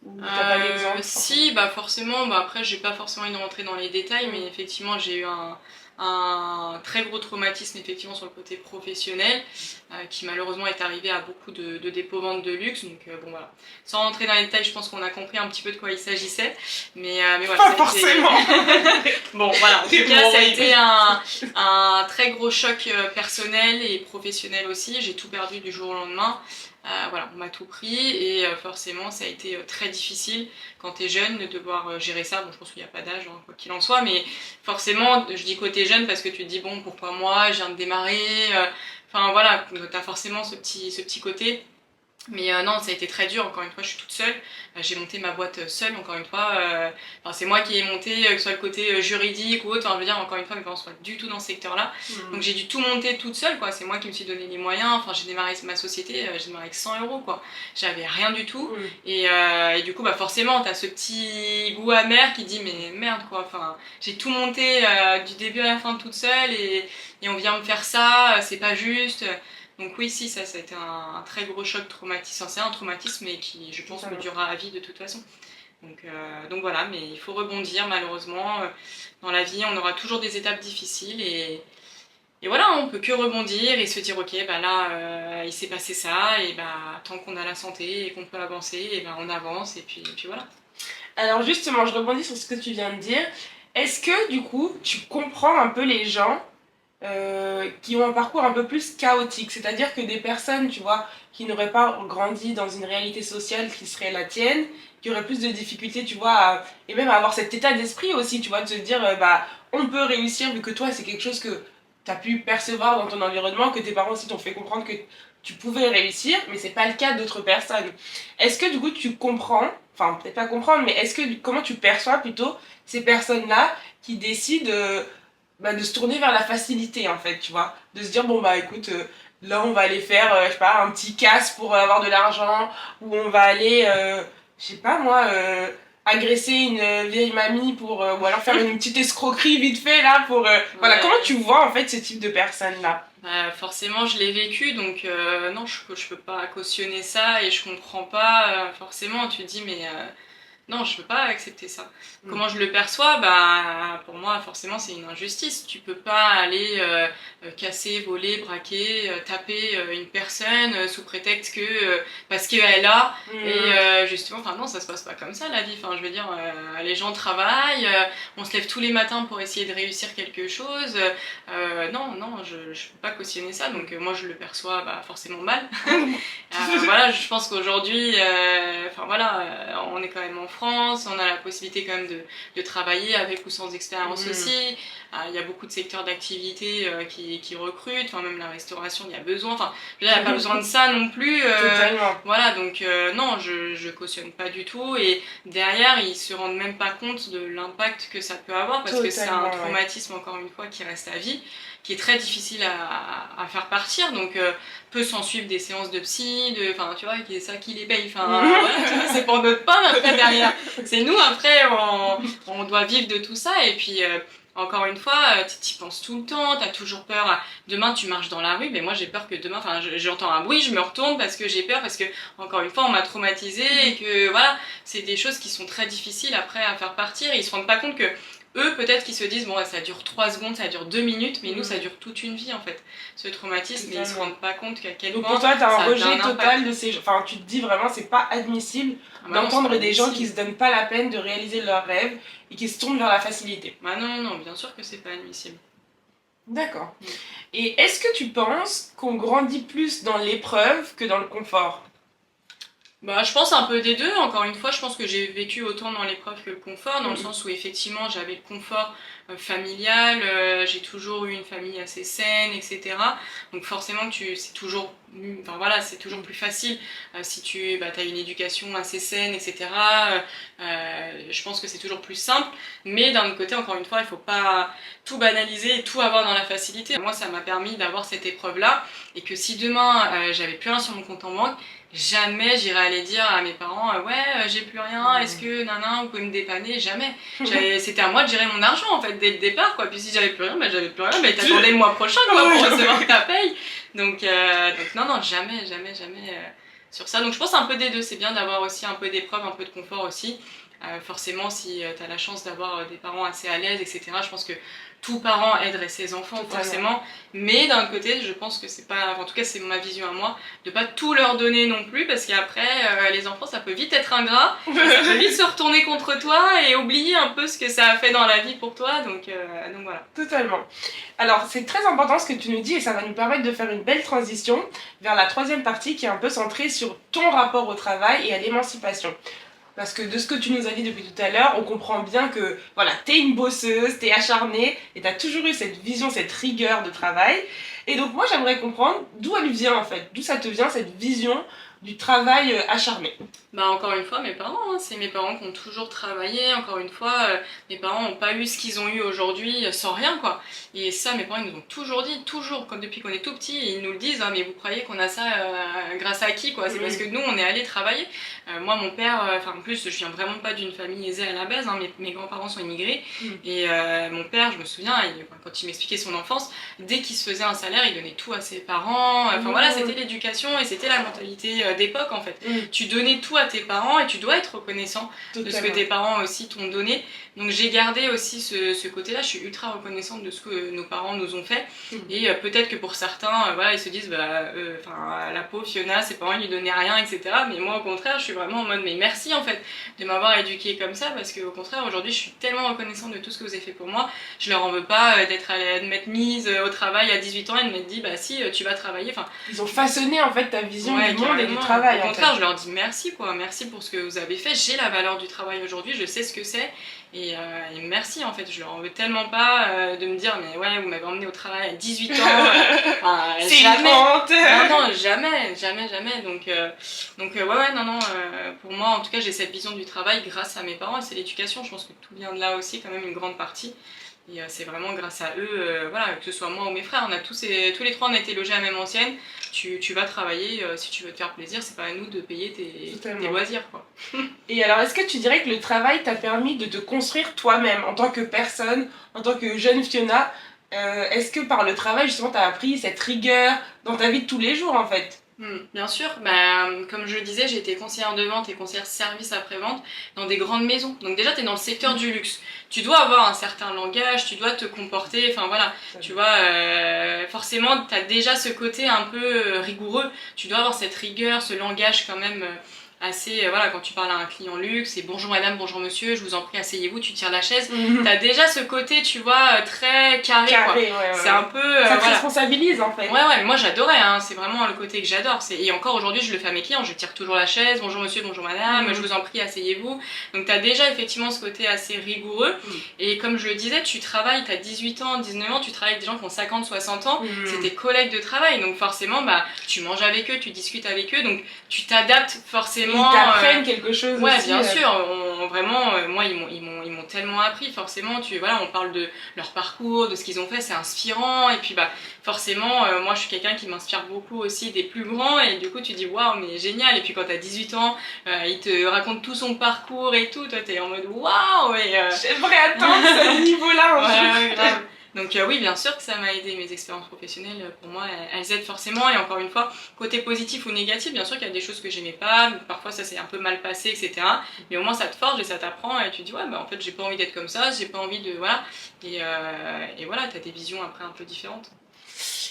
Ou t'as pas d'exemple Si, bah forcément, bah après j'ai pas forcément envie de rentrer dans les détails, mais effectivement j'ai eu un très gros traumatisme effectivement sur le côté professionnel, qui malheureusement est arrivé à beaucoup de dépôts-ventes de luxe, donc bon voilà. Sans rentrer dans les détails, je pense qu'on a compris un petit peu de quoi il s'agissait, mais voilà. Pas forcément. Bon voilà, en tout cas ça a été un très gros choc personnel et professionnel aussi, j'ai tout perdu du jour au lendemain. Voilà, on m'a tout pris et forcément ça a été très difficile quand t'es jeune de devoir gérer ça. Bon, je pense qu'il n'y a pas d'âge, hein, quoi qu'il en soit, mais forcément, je dis côté jeune parce que tu te dis bon, pourquoi moi, je viens de démarrer, enfin voilà, t'as forcément ce petit côté. Mais non, ça a été très dur, encore une fois, je suis toute seule. J'ai monté ma boîte seule, encore une fois. Enfin, c'est moi qui ai monté, que ce soit le côté juridique ou autre. Enfin, je veux dire, encore une fois, mes parents sont pas du tout dans ce secteur-là. Donc j'ai dû tout monter toute seule, quoi. C'est moi qui me suis donné les moyens. Enfin, j'ai démarré ma société, j'ai démarré avec 100 euros, quoi. J'avais rien du tout. Et du coup, bah forcément, t'as ce petit goût amer qui dit, mais merde, quoi. Enfin, j'ai tout monté du début à la fin toute seule et on vient me faire ça, c'est pas juste. Donc oui, si, ça a été un très gros choc traumatisme. Enfin, c'est un traumatisme, mais qui, je pense, me durera à vie de toute façon. Donc voilà, mais il faut rebondir, malheureusement. Dans la vie, on aura toujours des étapes difficiles et voilà, on peut que rebondir et se dire, ok, bah là, il s'est passé ça, et bah tant qu'on a la santé et qu'on peut avancer, et bah on avance, et puis voilà. Alors justement, je rebondis sur ce que tu viens de dire. Est-ce que du coup, tu comprends un peu les gens qui ont un parcours un peu plus chaotique, c'est-à-dire que des personnes, tu vois, qui n'auraient pas grandi dans une réalité sociale qui serait la tienne, qui auraient plus de difficultés, tu vois, et même à avoir cet état d'esprit aussi, tu vois, de se dire, bah, on peut réussir vu que toi, c'est quelque chose que tu as pu percevoir dans ton environnement, que tes parents aussi t'ont fait comprendre que tu pouvais réussir, mais c'est pas le cas d'autres personnes. Est-ce que du coup, tu comprends, enfin, peut-être pas comprendre, mais est-ce que, comment tu perçois plutôt ces personnes-là qui décident bah, de se tourner vers la facilité en fait, tu vois. De se dire, bon bah écoute, là on va aller faire, je sais pas, un petit casse pour avoir de l'argent, ou on va aller, je sais pas moi, agresser une vieille mamie pour, ou alors faire une petite escroquerie vite fait là pour... Voilà, comment tu vois en fait ce type de personnes-là? Bah, forcément, je l'ai vécu, donc non, je peux pas cautionner ça et je comprends pas. Forcément, tu te dis, mais non, je peux pas accepter ça. Comment je le perçois? Bah, pour moi, forcément, c'est une injustice. Tu peux pas aller casser, voler, braquer, taper une personne sous prétexte que parce qu'elle a et justement, enfin non, ça se passe pas comme ça la vie. Enfin, je veux dire, les gens travaillent, on se lève tous les matins pour essayer de réussir quelque chose. Non, je peux pas cautionner ça. Donc moi, je le perçois bah, forcément mal. Voilà, je pense qu'aujourd'hui, enfin voilà, on est quand même en France, on a la possibilité quand même de travailler avec ou sans expérience aussi. Il y a beaucoup de secteurs d'activité qui recrutent, enfin même la restauration, il y a besoin. Enfin, je veux dire, il n'y a pas besoin de ça non plus. Totalement. Voilà, donc non, je cautionne pas du tout. Et derrière, ils se rendent même pas compte de l'impact que ça peut avoir parce que c'est un traumatisme, encore une fois, qui reste à vie, qui est très difficile à faire partir. Donc peut s'en suivre des séances de psy, enfin tu vois, c'est ça qui les paye. Enfin voilà, c'est pour notre pain après derrière. C'est nous après, on doit vivre de tout ça et puis. Encore une fois, tu y penses tout le temps, t'as toujours peur. Demain, tu marches dans la rue, mais moi j'ai peur que demain, enfin, j'entends un bruit, je me retourne parce que j'ai peur, parce que encore une fois, on m'a traumatisée et que voilà, c'est des choses qui sont très difficiles après à faire partir. Et ils se rendent pas compte que eux, peut-être qu'ils se disent, bon, ça dure 3 secondes, ça dure 2 minutes, mais nous, ça dure toute une vie en fait, ce traumatisme, et ils se rendent pas compte qu'à quel point. Donc pour toi, t'as un rejet un total de ces gens. Enfin, tu te dis vraiment, c'est pas admissible d'entendre des gens qui se donnent pas la peine de réaliser leurs rêves et qui se tournent vers la facilité. Bah non, bien sûr que c'est pas admissible. D'accord. Mm. Et est-ce que tu penses qu'on grandit plus dans l'épreuve que dans le confort? Bah, je pense un peu des deux. Encore une fois, je pense que j'ai vécu autant dans l'épreuve que le confort, dans le Mhm. sens où effectivement j'avais le confort familial, j'ai toujours eu une famille assez saine, etc. Donc forcément, c'est toujours, enfin voilà, c'est toujours plus facile si tu as une éducation assez saine, etc. Je pense que c'est toujours plus simple. Mais d'un autre côté, encore une fois, il faut pas tout banaliser et tout avoir dans la facilité. Moi, ça m'a permis d'avoir cette épreuve-là, et que si demain j'avais plus rien sur mon compte en banque, jamais j'irai aller dire à mes parents ouais, j'ai plus rien, est-ce que nana vous pouvez me dépanner? Jamais. C'était à moi de gérer mon argent en fait dès le départ, quoi. Puis si j'avais plus rien, bah j'avais plus rien, mais t'attendais le mois prochain, quoi, pour recevoir ta paye. Donc non, non, jamais, jamais, jamais sur ça. Donc je pense un peu des deux, c'est bien d'avoir aussi un peu d'épreuve, un peu de confort aussi. Forcément, si t'as la chance d'avoir des parents assez à l'aise, etc., je pense que tout parent aiderait ses enfants. Totalement. Forcément. Mais d'un côté, je pense que c'est pas, en tout cas c'est ma vision à moi, de pas tout leur donner non plus, parce qu'après les enfants ça peut vite être ingrat, ça peut vite se retourner contre toi et oublier un peu ce que ça a fait dans la vie pour toi, donc voilà. Totalement. Alors c'est très important ce que tu nous dis et ça va nous permettre de faire une belle transition vers la troisième partie qui est un peu centrée sur ton rapport au travail et à l'émancipation. Parce que de ce que tu nous as dit depuis tout à l'heure, on comprend bien que voilà, t'es une bosseuse, t'es acharnée et t'as toujours eu cette vision, cette rigueur de travail. Et donc moi j'aimerais comprendre d'où elle vient en fait, d'où ça te vient cette vision du travail acharné. Bah encore une fois mes parents, hein, c'est mes parents qui ont toujours travaillé, encore une fois mes parents n'ont pas eu ce qu'ils ont eu aujourd'hui sans rien, quoi. Et ça mes parents ils nous ont toujours dit, toujours, comme depuis qu'on est tout petit, ils nous le disent, hein, mais vous croyez qu'on a ça grâce à qui, quoi? C'est parce que nous on est allés travailler. Moi mon père, en plus je viens vraiment pas d'une famille aisée à la base, hein, mes grands-parents sont immigrés, et mon père, je me souviens, quand il m'expliquait son enfance, dès qu'il se faisait un salaire il donnait tout à ses parents, voilà, c'était l'éducation et c'était la mentalité d'époque en fait. Tu donnais tout à tes parents et tu dois être reconnaissant de ce que tes parents aussi t'ont donné. Donc j'ai gardé aussi ce côté-là, je suis ultra reconnaissante de ce que nos parents nous ont fait. Et peut-être que pour certains, voilà, ils se disent la pauvre Fiona, ses parents ils lui donnaient rien, etc. Mais moi au contraire, je suis vraiment en mode mais merci en fait de m'avoir éduquée comme ça, parce qu'au contraire aujourd'hui je suis tellement reconnaissante de tout ce que vous avez fait pour moi. Je leur en veux pas de m'être mise au travail à 18 ans et de m'être dit bah si tu vas travailler. Ils ont façonné en fait ta vision du monde et du Au travail. contraire, je leur dis merci, quoi. Merci pour ce que vous avez fait. J'ai la valeur du travail aujourd'hui, je sais ce que c'est. Et merci en fait, je leur en veux tellement pas de me dire mais ouais, vous m'avez emmené au travail à 18 ans. C'est jamais. Une honte. Non, jamais, jamais, jamais. Donc ouais, non, pour moi en tout cas, j'ai cette vision du travail grâce à mes parents et c'est l'éducation. Je pense que tout vient de là aussi, quand même, une grande partie. Et c'est vraiment grâce à eux, voilà, que ce soit moi ou mes frères, tous les trois on a été logés à la même ancienne. Tu vas travailler si tu veux te faire plaisir, c'est pas à nous de payer tes loisirs, quoi. Et alors, est-ce que tu dirais que le travail t'a permis de te construire toi-même en tant que personne, en tant que jeune Fiona? Est-ce que par le travail, justement, t'as appris cette rigueur dans ta vie de tous les jours, en fait? Bien sûr, comme je le disais, j'ai été conseillère de vente et conseillère service après-vente dans des grandes maisons. Donc déjà, tu es dans le secteur du luxe. Tu dois avoir un certain langage, tu dois te comporter, enfin voilà, tu vois, forcément, tu as déjà ce côté un peu rigoureux. Tu dois avoir cette rigueur, ce langage quand même assez, voilà, quand tu parles à un client luxe, et bonjour madame, bonjour monsieur, je vous en prie, asseyez-vous, tu tires la chaise. T'as déjà ce côté, tu vois, très carré, quoi. Ouais. C'est un peu... ça te responsabilise, en fait. Ouais, mais moi j'adorais, hein. C'est vraiment le côté que j'adore. Et encore aujourd'hui, je le fais à mes clients, je tire toujours la chaise, bonjour monsieur, bonjour madame, je vous en prie, asseyez-vous. Donc t'as déjà effectivement ce côté assez rigoureux. Et comme je le disais, tu travailles, t'as 18 ans, 19 ans, tu travailles avec des gens qui ont 50, 60 ans, c'est tes collègues de travail. Donc forcément, tu manges avec eux, tu discutes avec eux, donc tu t'adaptes forcément. Ils t'apprennent quelque chose ouais, aussi. Bien sûr, vraiment, moi ils m'ont tellement appris, forcément, voilà, on parle de leur parcours, de ce qu'ils ont fait, c'est inspirant, et puis forcément, moi je suis quelqu'un qui m'inspire beaucoup aussi des plus grands, et du coup tu dis waouh, mais génial. Et puis quand t'as 18 ans, il te raconte tout son parcours et tout, toi t'es en mode waouh. J'aimerais atteindre ce niveau-là un jour. Grave. Donc oui, bien sûr que ça m'a aidé, mes expériences professionnelles, pour moi, elles aident forcément. Et encore une fois, côté positif ou négatif, bien sûr qu'il y a des choses que j'aimais pas, parfois ça s'est un peu mal passé, etc. Mais au moins ça te forge et ça t'apprend, et tu dis ouais, en fait j'ai pas envie d'être comme ça, j'ai pas envie de... Voilà. Et voilà, t'as des visions après un peu différentes.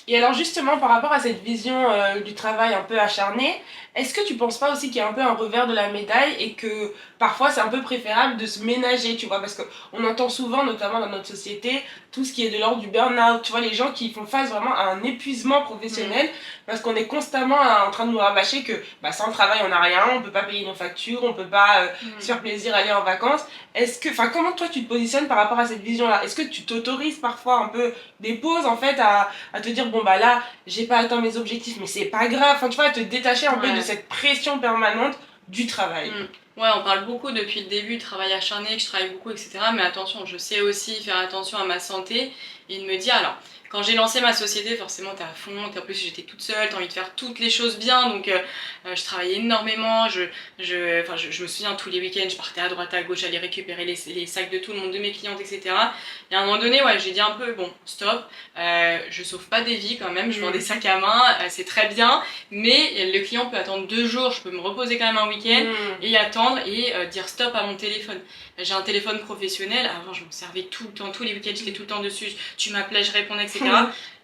Et alors justement, par rapport à cette vision du travail un peu acharné, est-ce que tu penses pas aussi qu'il y a un peu un revers de la médaille et que parfois c'est un peu préférable de se ménager, tu vois, parce qu'on entend souvent, notamment dans notre société, tout ce qui est de l'ordre du burn-out, tu vois, les gens qui font face vraiment à un épuisement professionnel parce qu'on est constamment en train de nous rabâcher que bah, sans le travail on n'a rien, on peut pas payer nos factures, on peut pas se faire plaisir, aller en vacances. Est-ce que, enfin, comment toi tu te positionnes par rapport à cette vision-là? Est-ce que tu t'autorises parfois un peu des pauses en fait à te dire bon bah là j'ai pas atteint mes objectifs mais c'est pas grave, enfin tu vois, à te détacher un peu de cette pression permanente du travail. Ouais, on parle beaucoup depuis le début de travail acharné, que je travaille beaucoup, etc. Mais attention, je sais aussi faire attention à ma santé et de me dire, alors, quand j'ai lancé ma société, forcément, t'es à fond, en plus j'étais toute seule, t'as envie de faire toutes les choses bien, donc je travaillais énormément, je me souviens tous les week-ends, je partais à droite, à gauche, j'allais récupérer les sacs de tout le monde, de mes clientes, etc. Et à un moment donné, ouais, j'ai dit un peu, bon, stop, je sauve pas des vies quand même, je vends des sacs à main, c'est très bien, mais le client peut attendre 2 jours, je peux me reposer quand même un week-end et attendre et dire stop à mon téléphone. J'ai un téléphone professionnel, avant je m'en servais tout le temps, tous les week-ends j'étais tout le temps dessus, tu m'appelais, je répondais, etc.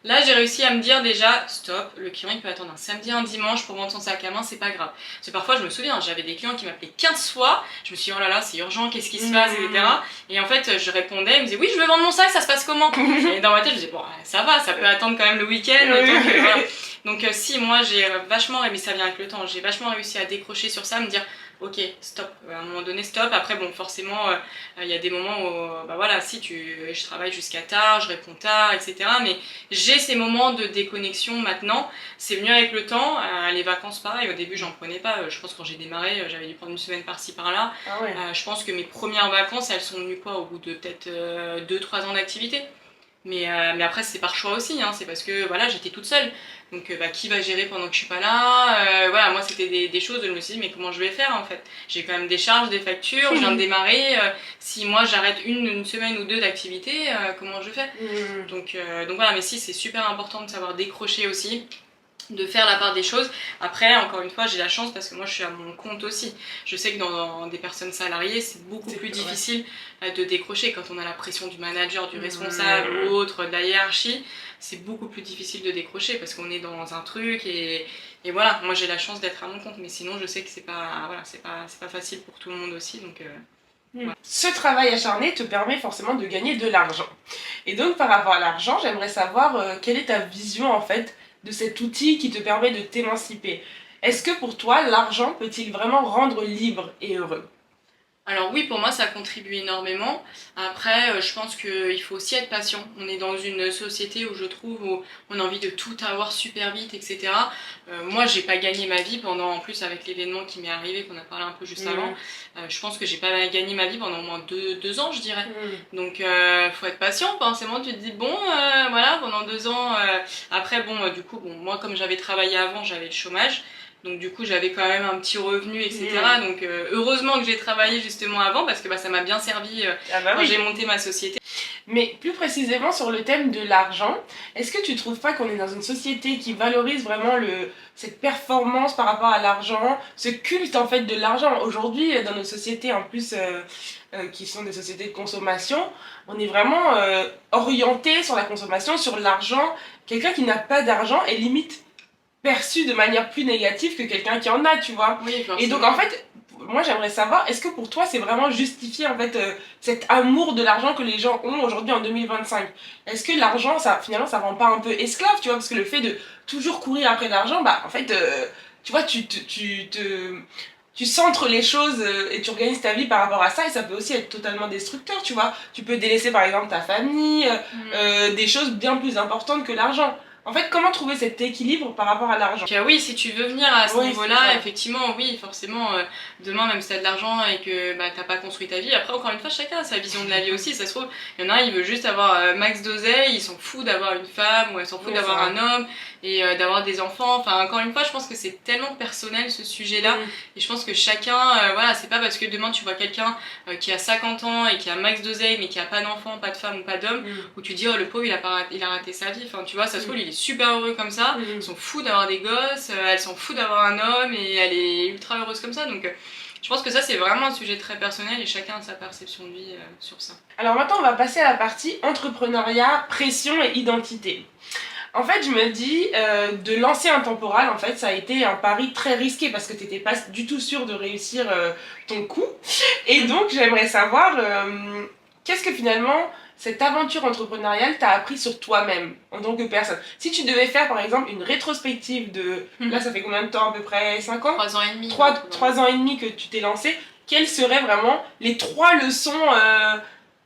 Là j'ai réussi à me dire déjà stop, le client il peut attendre un samedi, un dimanche pour vendre son sac à main, c'est pas grave. Parce que parfois je me souviens, j'avais des clients qui m'appelaient 15 fois, je me suis dit oh là là c'est urgent, qu'est-ce qui se passe, etc. Et en fait je répondais, ils me disaient oui je veux vendre mon sac, ça se passe comment? Et dans ma tête je disais bon ça va, ça peut attendre quand même le week-end. Voilà. Donc si moi j'ai vachement, mais ça vient avec le temps, j'ai vachement réussi à décrocher sur ça, me dire ok stop, à un moment donné stop, après bon forcément il y a des moments où bah voilà si je travaille jusqu'à tard, je réponds tard, etc. Mais j'ai ces moments de déconnexion maintenant, c'est venu avec le temps, les vacances pareil, au début j'en prenais pas, je pense que quand j'ai démarré j'avais dû prendre une semaine par-ci par-là, je pense que mes premières vacances elles sont venues quoi au bout de peut-être 2-3 ans d'activité. Mais après c'est par choix aussi, hein. C'est parce que voilà j'étais toute seule. Donc bah, qui va gérer pendant que je suis pas là, voilà moi c'était des choses où je me suis dit mais comment je vais faire en fait. J'ai quand même des charges, des factures, je viens de démarrer, si moi j'arrête une semaine ou deux d'activité, comment je fais. Donc voilà, mais si c'est super important de savoir décrocher aussi, de faire la part des choses. Après, encore une fois, j'ai la chance parce que moi je suis à mon compte aussi. Je sais que dans des personnes salariées, c'est beaucoup plus difficile de décrocher quand on a la pression du manager, du responsable ou autre, de la hiérarchie. C'est beaucoup plus difficile de décrocher parce qu'on est dans un truc et voilà, moi j'ai la chance d'être à mon compte, mais sinon je sais que c'est pas, voilà, c'est pas facile pour tout le monde aussi. Donc, voilà. Ce travail acharné te permet forcément de gagner de l'argent. Et donc par rapport à l'argent, j'aimerais savoir quelle est ta vision en fait de cet outil qui te permet de t'émanciper. Est-ce que pour toi, l'argent peut-il vraiment rendre libre et heureux? Alors oui, pour moi, ça contribue énormément. Après, je pense qu'il faut aussi être patient. On est dans une société où je trouve où on a envie de tout avoir super vite, etc. Moi, j'ai pas gagné ma vie pendant, en plus avec l'événement qui m'est arrivé, qu'on a parlé un peu juste avant. Je pense que j'ai pas gagné ma vie pendant au moins 2 ans, je dirais. Donc, faut être patient. Forcément, tu te dis bon, voilà, pendant 2 ans. Après, bon, du coup, bon, moi, comme j'avais travaillé avant, j'avais le chômage. Donc du coup j'avais quand même un petit revenu, etc. Donc heureusement que j'ai travaillé justement avant parce que bah, ça m'a bien servi quand j'ai monté ma société. Mais plus précisément sur le thème de l'argent, est-ce que tu trouves pas qu'on est dans une société qui valorise vraiment cette performance par rapport à l'argent, ce culte en fait de l'argent? Aujourd'hui, dans nos sociétés en plus qui sont des sociétés de consommation, on est vraiment orienté sur la consommation, sur l'argent. Quelqu'un qui n'a pas d'argent est limite perçu de manière plus négative que quelqu'un qui en a, tu vois. Et donc en fait, moi j'aimerais savoir, est-ce que pour toi c'est vraiment justifié en fait cet amour de l'argent que les gens ont aujourd'hui en 2025? Est-ce que l'argent, ça finalement ça rend pas un peu esclave, tu vois? Parce que le fait de toujours courir après l'argent, bah en fait, tu vois, tu centres les choses et tu organises ta vie par rapport à ça, et ça peut aussi être totalement destructeur, tu vois. Tu peux délaisser par exemple ta famille, des choses bien plus importantes que l'argent. En fait, comment trouver cet équilibre par rapport à l'argent? Oui, si tu veux venir à ce niveau-là, effectivement, oui, forcément, demain, même si t'as de l'argent et que bah, t'as pas construit ta vie, après, encore une fois, chacun a sa vision de la vie aussi. Ça se trouve, il y en a un, il veut juste avoir max d'oseille, il s'en fout d'avoir une femme, ou elle s'en fout d'avoir un homme, et d'avoir des enfants. Enfin, encore une fois, je pense que c'est tellement personnel ce sujet-là, et je pense que chacun, voilà, c'est pas parce que demain tu vois quelqu'un qui a 50 ans et qui a max d'oseille, mais qui a pas d'enfant, pas de femme ou pas d'homme, où tu dis, oh, le pauvre, il a raté sa vie. Enfin, tu vois, ça se trouve, il est super heureux comme ça, ils s'en foutent d'avoir des gosses, elle s'en fout d'avoir un homme et elle est ultra heureuse comme ça. Donc je pense que ça c'est vraiment un sujet très personnel et chacun a sa perception de vie sur ça. Alors maintenant on va passer à la partie entrepreneuriat, pression et identité. En fait, je me dis, de lancer un temporal, en fait, ça a été un pari très risqué parce que tu n'étais pas du tout sûr de réussir ton coup. Et donc, j'aimerais savoir, qu'est-ce que finalement cette aventure entrepreneuriale t'a appris sur toi-même en tant que personne. Si tu devais faire, par exemple, une rétrospective de... Là, ça fait combien de temps à peu près? 5 ans? 3 ans et demi. 3 ans et demi que tu t'es lancé. Quelles seraient vraiment les 3 leçons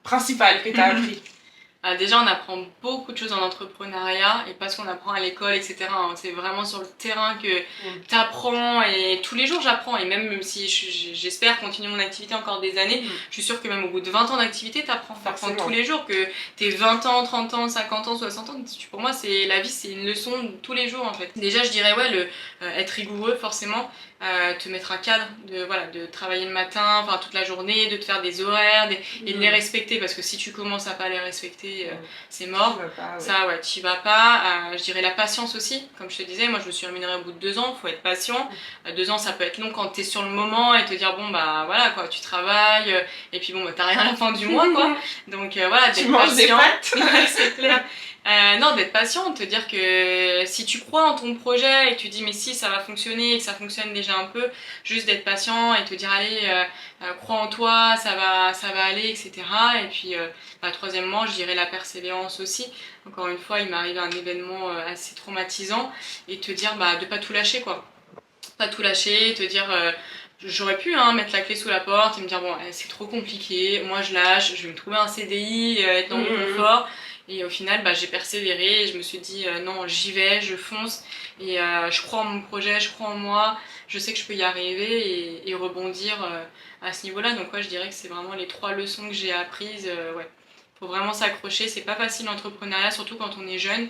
principales que tu as appris? Déjà, on apprend beaucoup de choses en entrepreneuriat et pas ce qu'on apprend à l'école, etc. C'est vraiment sur le terrain que tu apprends et tous les jours j'apprends. Et même si j'espère continuer mon activité encore des années, je suis sûre que même au bout de 20 ans d'activité, tu apprends tous les jours. Que tu 20 ans, 30 ans, 50 ans, 60 ans, pour moi, la vie, c'est une leçon de tous les jours en fait. Déjà, je dirais, ouais, être rigoureux forcément. Te mettre un cadre de travailler le matin, enfin toute la journée, de te faire des horaires et de les respecter parce que si tu commences à pas les respecter, c'est mort. Ça, ouais, t'y vas pas. Je dirais la patience aussi, comme je te disais, moi je me suis rémunérée au bout de 2 ans, faut être patient. 2 ans ça peut être long quand t'es sur le moment et te dire bon bah voilà quoi, tu travailles et puis bon bah t'as rien à la fin du mois quoi. Donc voilà, tu manges des pâtes. C'est clair. Non, d'être patient, de te dire que si tu crois en ton projet et que tu dis mais si ça va fonctionner et que ça fonctionne déjà un peu, juste d'être patient et te dire allez, crois en toi, ça va aller, etc. Et puis troisièmement, je dirais la persévérance aussi. Encore une fois, il m'est arrivé un événement assez traumatisant et te dire bah, de pas tout lâcher quoi. Pas tout lâcher, te dire... J'aurais pu mettre la clé sous la porte et me dire bon c'est trop compliqué, moi je lâche, je vais me trouver un CDI, être dans mon confort. Et au final j'ai persévéré et je me suis dit non j'y vais, je fonce et je crois en mon projet, je crois en moi, je sais que je peux y arriver et rebondir à ce niveau là. Donc ouais, je dirais que c'est vraiment les 3 leçons que j'ai apprises. Ouais. Faut vraiment s'accrocher, c'est pas facile l'entrepreneuriat, surtout quand on est jeune.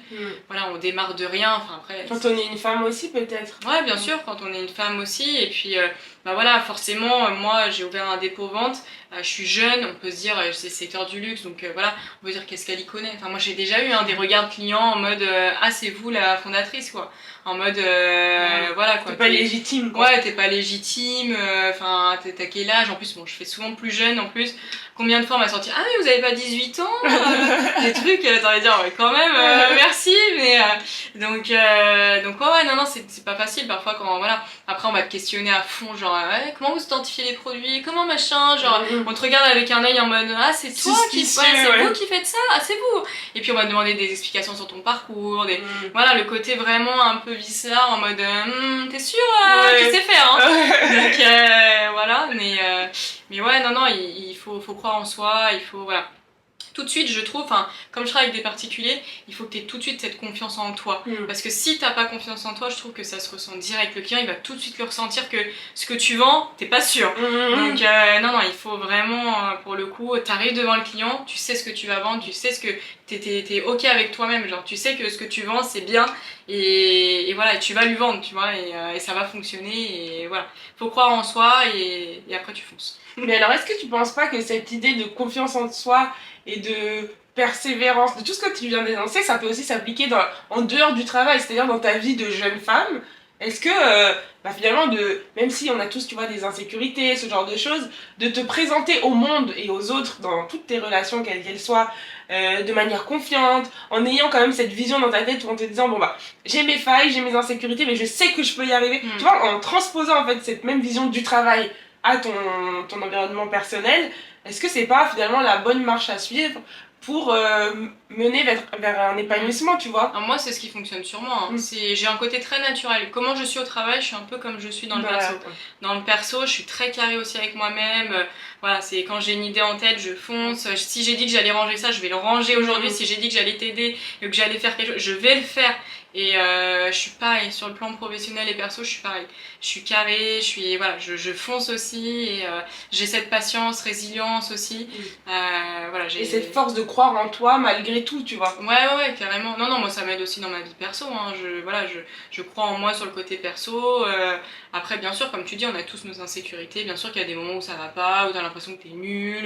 Voilà, on démarre de rien. Enfin, après, quand on est une femme aussi, peut-être. Ouais, bien sûr, quand on est une femme aussi. Et puis, voilà, forcément, moi, j'ai ouvert un dépôt-vente. Je suis jeune, on peut se dire, c'est le secteur du luxe, donc voilà, on peut dire qu'est-ce qu'elle y connaît. Enfin, moi, j'ai déjà eu des regards clients en mode, ah, c'est vous la fondatrice, quoi. En mode, voilà, quoi. T'es pas légitime, quoi. Ouais, t'es pas légitime. Enfin, t'as quel âge? En plus, bon, je fais souvent plus jeune, en plus. Combien de fois on m'a sorti, ah, mais vous avez pas 18 ans? Des trucs, t'as envie de dire, ouais, quand même, merci, mais. Donc ouais, non, c'est pas facile parfois quand, voilà. Après, on va te questionner à fond, genre, ouais, comment vous identifiez les produits? Comment machin? Genre, on te regarde avec un œil en mode, ah, c'est toi qui. Ouais, c'est vous qui faites ça? Ah, c'est vous! Et puis, on va te demander des explications sur ton parcours, voilà, le côté vraiment un peu viscéral en mode, t'es sûr? Tu sais faire, hein? Donc, voilà, mais ouais, non, il faut croire en soi, il faut, voilà. Tout de suite, je trouve, enfin, comme je travaille avec des particuliers, il faut que tu aies tout de suite cette confiance en toi. Parce que si t'as pas confiance en toi, je trouve que ça se ressent direct. Le client, il va tout de suite le ressentir que ce que tu vends, t'es pas sûr. Donc, non, il faut vraiment, pour le coup, t'arrives devant le client, tu sais ce que tu vas vendre, tu sais ce que t'es ok avec toi-même. Genre, tu sais que ce que tu vends, c'est bien. Et voilà, et tu vas lui vendre, tu vois, et ça va fonctionner. Et voilà, faut croire en soi et après, tu fonces. Mais alors, est-ce que tu penses pas que cette idée de confiance en soi et de persévérance, de tout ce que tu viens d'énoncer, ça peut aussi s'appliquer en dehors du travail, c'est-à-dire dans ta vie de jeune femme? Est-ce que, finalement, même si on a tous, tu vois, des insécurités, ce genre de choses, de te présenter au monde et aux autres, dans toutes tes relations, quelles qu'elles soient, de manière confiante, en ayant quand même cette vision dans ta tête où en te disant, bon j'ai mes failles, j'ai mes insécurités, mais je sais que je peux y arriver. Tu vois, en transposant en fait cette même vision du travail à ton environnement personnel, est-ce que c'est pas finalement la bonne marche à suivre pour mener vers un épanouissement, tu vois? Alors moi, c'est ce qui fonctionne sur moi. J'ai un côté très naturel. Comment je suis au travail, je suis un peu comme je suis dans le perso. Dans le perso, je suis très carrée aussi avec moi-même. Voilà, c'est quand j'ai une idée en tête, je fonce. Si j'ai dit que j'allais ranger ça, je vais le ranger aujourd'hui. Si j'ai dit que j'allais t'aider et que j'allais faire quelque chose, je vais le faire. Et je suis pareil, sur le plan professionnel et perso, je suis pareil. Je suis carrée, voilà, je fonce aussi et j'ai cette patience, résilience aussi. Voilà, et cette force de croire en toi malgré tout, tu vois. Ouais, carrément. Non, moi ça m'aide aussi dans ma vie perso. Hein. Je crois en moi sur le côté perso. Après, bien sûr, comme tu dis, on a tous nos insécurités. Bien sûr qu'il y a des moments où ça va pas, où t'as l'impression que t'es nul.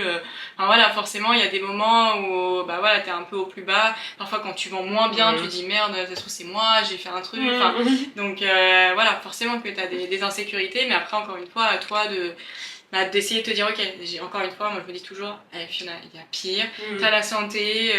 Enfin voilà, forcément, il y a des moments où voilà, t'es un peu au plus bas. Parfois, quand tu vends moins bien, tu dis merde, ça se trouve c'est moi, j'ai fait un truc. Donc voilà, forcément que t'as des insécurités. Mais après, encore une fois, à toi bah, d'essayer de te dire, ok, encore une fois, moi je me dis toujours, Fiona, il y a pire, Mm. t'as la santé,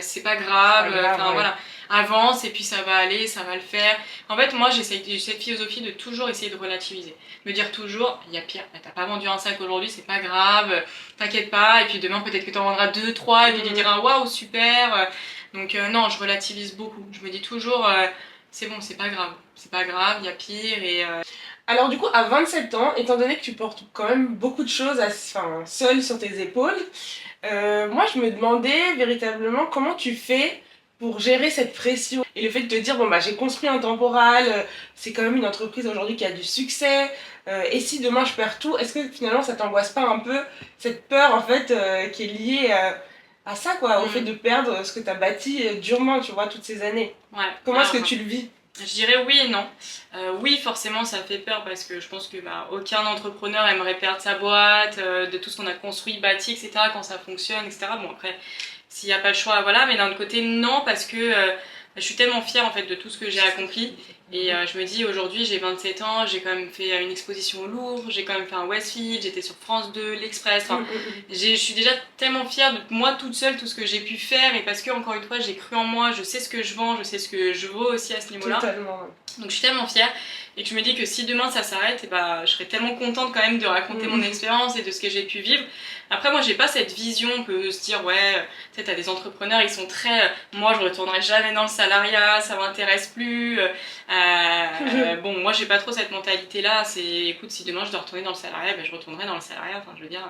c'est pas grave, enfin Ouais. voilà, avance et puis ça va aller, ça va le faire. En fait, moi j'ai cette philosophie de toujours essayer de relativiser. Me dire toujours, il y a pire, t'as pas vendu un sac aujourd'hui, c'est pas grave, t'inquiète pas, et puis demain peut-être que t'en vendras deux, trois, et puis tu diras, waouh, super. Donc non, je relativise beaucoup. Je me dis toujours, c'est bon, c'est pas grave, il y a pire, et Alors du coup, à 27 ans, étant donné que tu portes quand même beaucoup de choses seule sur tes épaules, moi je me demandais véritablement comment tu fais pour gérer cette pression et le fait de te dire bon bah j'ai construit un temporal, c'est quand même une entreprise aujourd'hui qui a du succès, et si demain je perds tout, est-ce que finalement ça t'angoisse pas un peu cette peur en fait qui est liée à ça quoi, au fait de perdre ce que t'as bâti durement tu vois toutes ces années. Ouais. Comment est-ce que tu le vis? Je dirais oui et non. Oui, forcément, ça fait peur parce que je pense que aucun entrepreneur aimerait perdre sa boîte, de tout ce qu'on a construit, bâti, etc. quand ça fonctionne, etc. Bon, après, s'il n'y a pas le choix, voilà. Mais d'un autre côté, non, parce que je suis tellement fière en fait de tout ce que j'ai accompli. Et je me dis, aujourd'hui, j'ai 27 ans, j'ai quand même fait une exposition au Louvre, j'ai quand même fait un Westfield, j'étais sur France 2, l'Express. Enfin, je suis déjà tellement fière de moi toute seule, tout ce que j'ai pu faire. Et parce que, encore une fois, j'ai cru en moi, je sais ce que je vends, je sais ce que je vaux aussi à ce niveau-là. Totalement. Donc je suis tellement fière et que je me dis que si demain ça s'arrête, et je serais tellement contente quand même de raconter mon expérience et de ce que j'ai pu vivre. Après moi j'ai pas cette vision que se dire ouais, tu sais t'as des entrepreneurs ils sont très moi je retournerai jamais dans le salariat, ça m'intéresse plus. Bon moi j'ai pas trop cette mentalité là, c'est écoute si demain je dois retourner dans le salariat, je retournerai dans le salariat. Enfin je veux dire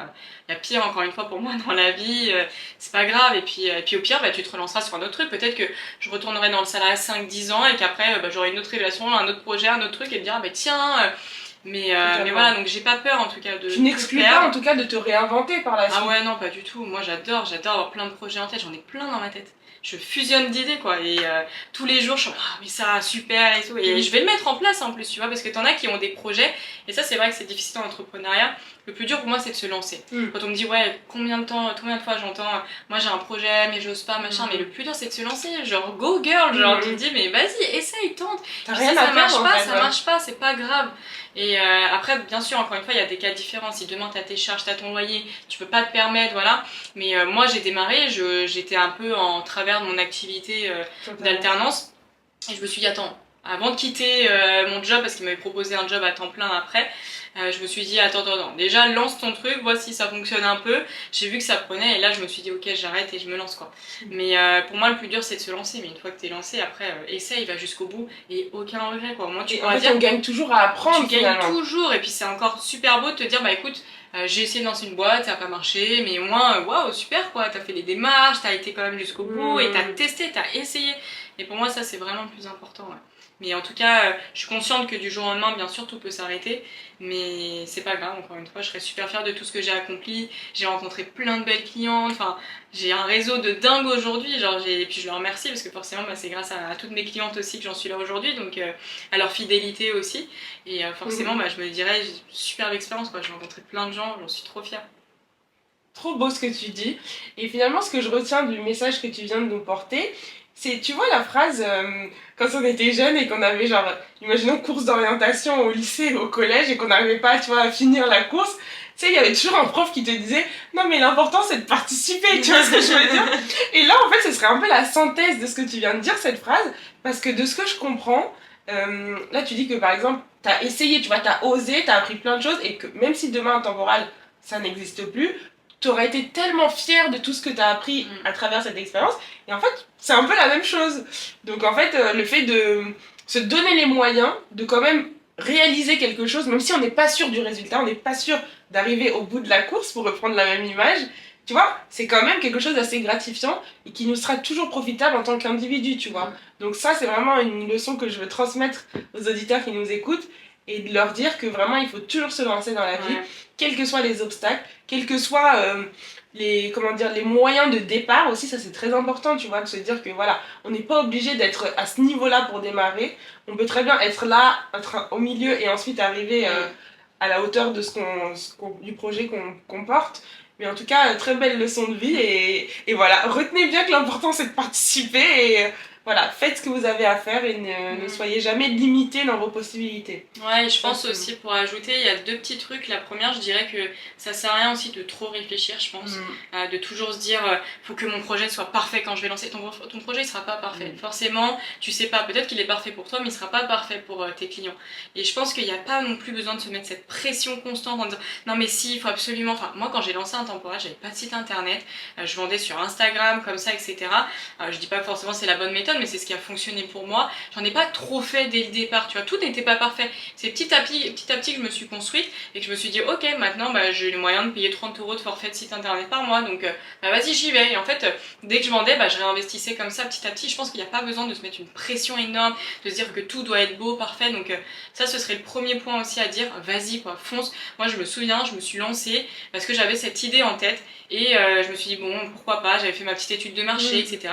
il y a pire encore une fois pour moi dans la vie, c'est pas grave et puis au pire tu te relanceras sur un autre truc. Peut-être que je retournerai dans le salariat 5-10 ans et qu'après j'aurai une autre révélation, un autre projet, un autre truc et me dire tiens mais voilà donc j'ai pas peur en tout cas de tu n'exclus pas en tout cas de te réinventer par la suite. Ah ouais non pas du tout, moi j'adore avoir plein de projets en tête, j'en ai plein dans ma tête, je fusionne d'idées quoi et tous les jours je suis ah mais ça super et tout et je vais le mettre en place en plus tu vois parce que t'en as qui ont des projets et ça c'est vrai que c'est difficile en entrepreneuriat. Le plus dur pour moi c'est de se lancer. Quand on me dit ouais combien de fois j'entends moi j'ai un projet mais j'ose pas machin mais le plus dur c'est de se lancer genre go girl genre tu te dis mais vas-y essaye tente. T'as rien à perdre, ça marche pas c'est pas grave. Et après bien sûr encore une fois il y a des cas différents, si demain t'as tes charges, t'as ton loyer, tu peux pas te permettre voilà mais moi j'ai démarré, j'étais un peu en travers de mon activité d'alternance et je me suis dit attends avant de quitter mon job parce qu'il m'avait proposé un job à temps plein après je me suis dit attends déjà lance ton truc, vois si ça fonctionne un peu. J'ai vu que ça prenait et là je me suis dit ok j'arrête et je me lance quoi. Mais pour moi le plus dur c'est de se lancer, mais une fois que t'es lancé après essaye, va jusqu'au bout et aucun regret quoi. Moi tu pourras dire on gagne toujours à apprendre, tu gagnes toujours et puis c'est encore super beau de te dire écoute j'ai essayé de lancer une boîte, ça n'a pas marché, mais au moins, waouh, super quoi, t'as fait les démarches, t'as été quand même jusqu'au bout et t'as testé, t'as essayé. Et pour moi, ça c'est vraiment le plus important. Ouais. Mais en tout cas, je suis consciente que du jour au lendemain, bien sûr, tout peut s'arrêter, mais c'est pas grave, encore une fois, je serais super fière de tout ce que j'ai accompli. J'ai rencontré plein de belles clientes, enfin, j'ai un réseau de dingue aujourd'hui, et puis je leur remercie parce que forcément, c'est grâce à toutes mes clientes aussi que j'en suis là aujourd'hui, donc à leur fidélité aussi. Et forcément, je me dirais, superbe expérience, quoi. J'ai rencontré plein de gens, j'en suis trop fière. Trop beau ce que tu dis. Et finalement, ce que je retiens du message que tu viens de nous porter, c'est, tu vois, la phrase quand on était jeune et qu'on avait, genre, imaginons, course d'orientation au lycée, au collège, et qu'on n'arrivait pas, tu vois, à finir la course. Tu sais, il y avait toujours un prof qui te disait « Non, mais l'important, c'est de participer », tu vois ce que je veux dire? Et là, en fait, ce serait un peu la synthèse de ce que tu viens de dire, cette phrase, parce que de ce que je comprends, là, tu dis que, par exemple, t'as essayé, tu vois, t'as osé, t'as appris plein de choses, et que même si demain, un temporal, ça n'existe plus, t'aurais été tellement fière de tout ce que t'as appris à travers cette expérience. Et en fait, c'est un peu la même chose. Donc en fait, le fait de se donner les moyens de quand même réaliser quelque chose, même si on n'est pas sûr du résultat, on n'est pas sûr d'arriver au bout de la course, pour reprendre la même image, tu vois, c'est quand même quelque chose d'assez gratifiant et qui nous sera toujours profitable en tant qu'individu, tu vois. Donc ça, c'est vraiment une leçon que je veux transmettre aux auditeurs qui nous écoutent et de leur dire que vraiment, il faut toujours se lancer dans la vie, quels que soient les obstacles, quels que soient les moyens de départ aussi, ça c'est très important, tu vois, de se dire que voilà, on n'est pas obligé d'être à ce niveau-là pour démarrer, on peut très bien être là, être au milieu et ensuite arriver à la hauteur de du projet qu'on porte. Mais en tout cas, très belle leçon de vie et voilà, retenez bien que l'important c'est de participer et voilà, faites ce que vous avez à faire et ne soyez jamais limité dans vos possibilités. Ouais, et je pense aussi pour ajouter, il y a deux petits trucs. La première, je dirais que ça sert à rien aussi de trop réfléchir, je pense. De toujours se dire, faut que mon projet soit parfait quand je vais lancer. Ton projet, il sera pas parfait. Forcément, tu sais pas, peut-être qu'il est parfait pour toi, mais il sera pas parfait pour tes clients. Et je pense qu'il n'y a pas non plus besoin de se mettre cette pression constante en disant, non mais si, il faut absolument... Enfin, moi, quand j'ai lancé un temporaire, j'avais pas de site internet, je vendais sur Instagram, comme ça, etc. Je dis pas que forcément c'est la bonne méthode, mais c'est ce qui a fonctionné pour moi. J'en ai pas trop fait dès le départ, tu vois, tout n'était pas parfait. C'est petit à petit que je me suis construite et que je me suis dit, ok, maintenant j'ai les moyens de payer 30 € de forfait de site internet par mois, donc vas-y, j'y vais. Et en fait, dès que je vendais, je réinvestissais comme ça petit à petit. Je pense qu'il n'y a pas besoin de se mettre une pression énorme, de se dire que tout doit être beau, parfait. Donc ça, ce serait le premier point aussi à dire, vas-y quoi, fonce. Moi, je me souviens, je me suis lancée parce que j'avais cette idée en tête et je me suis dit, bon, pourquoi pas, j'avais fait ma petite étude de marché, etc.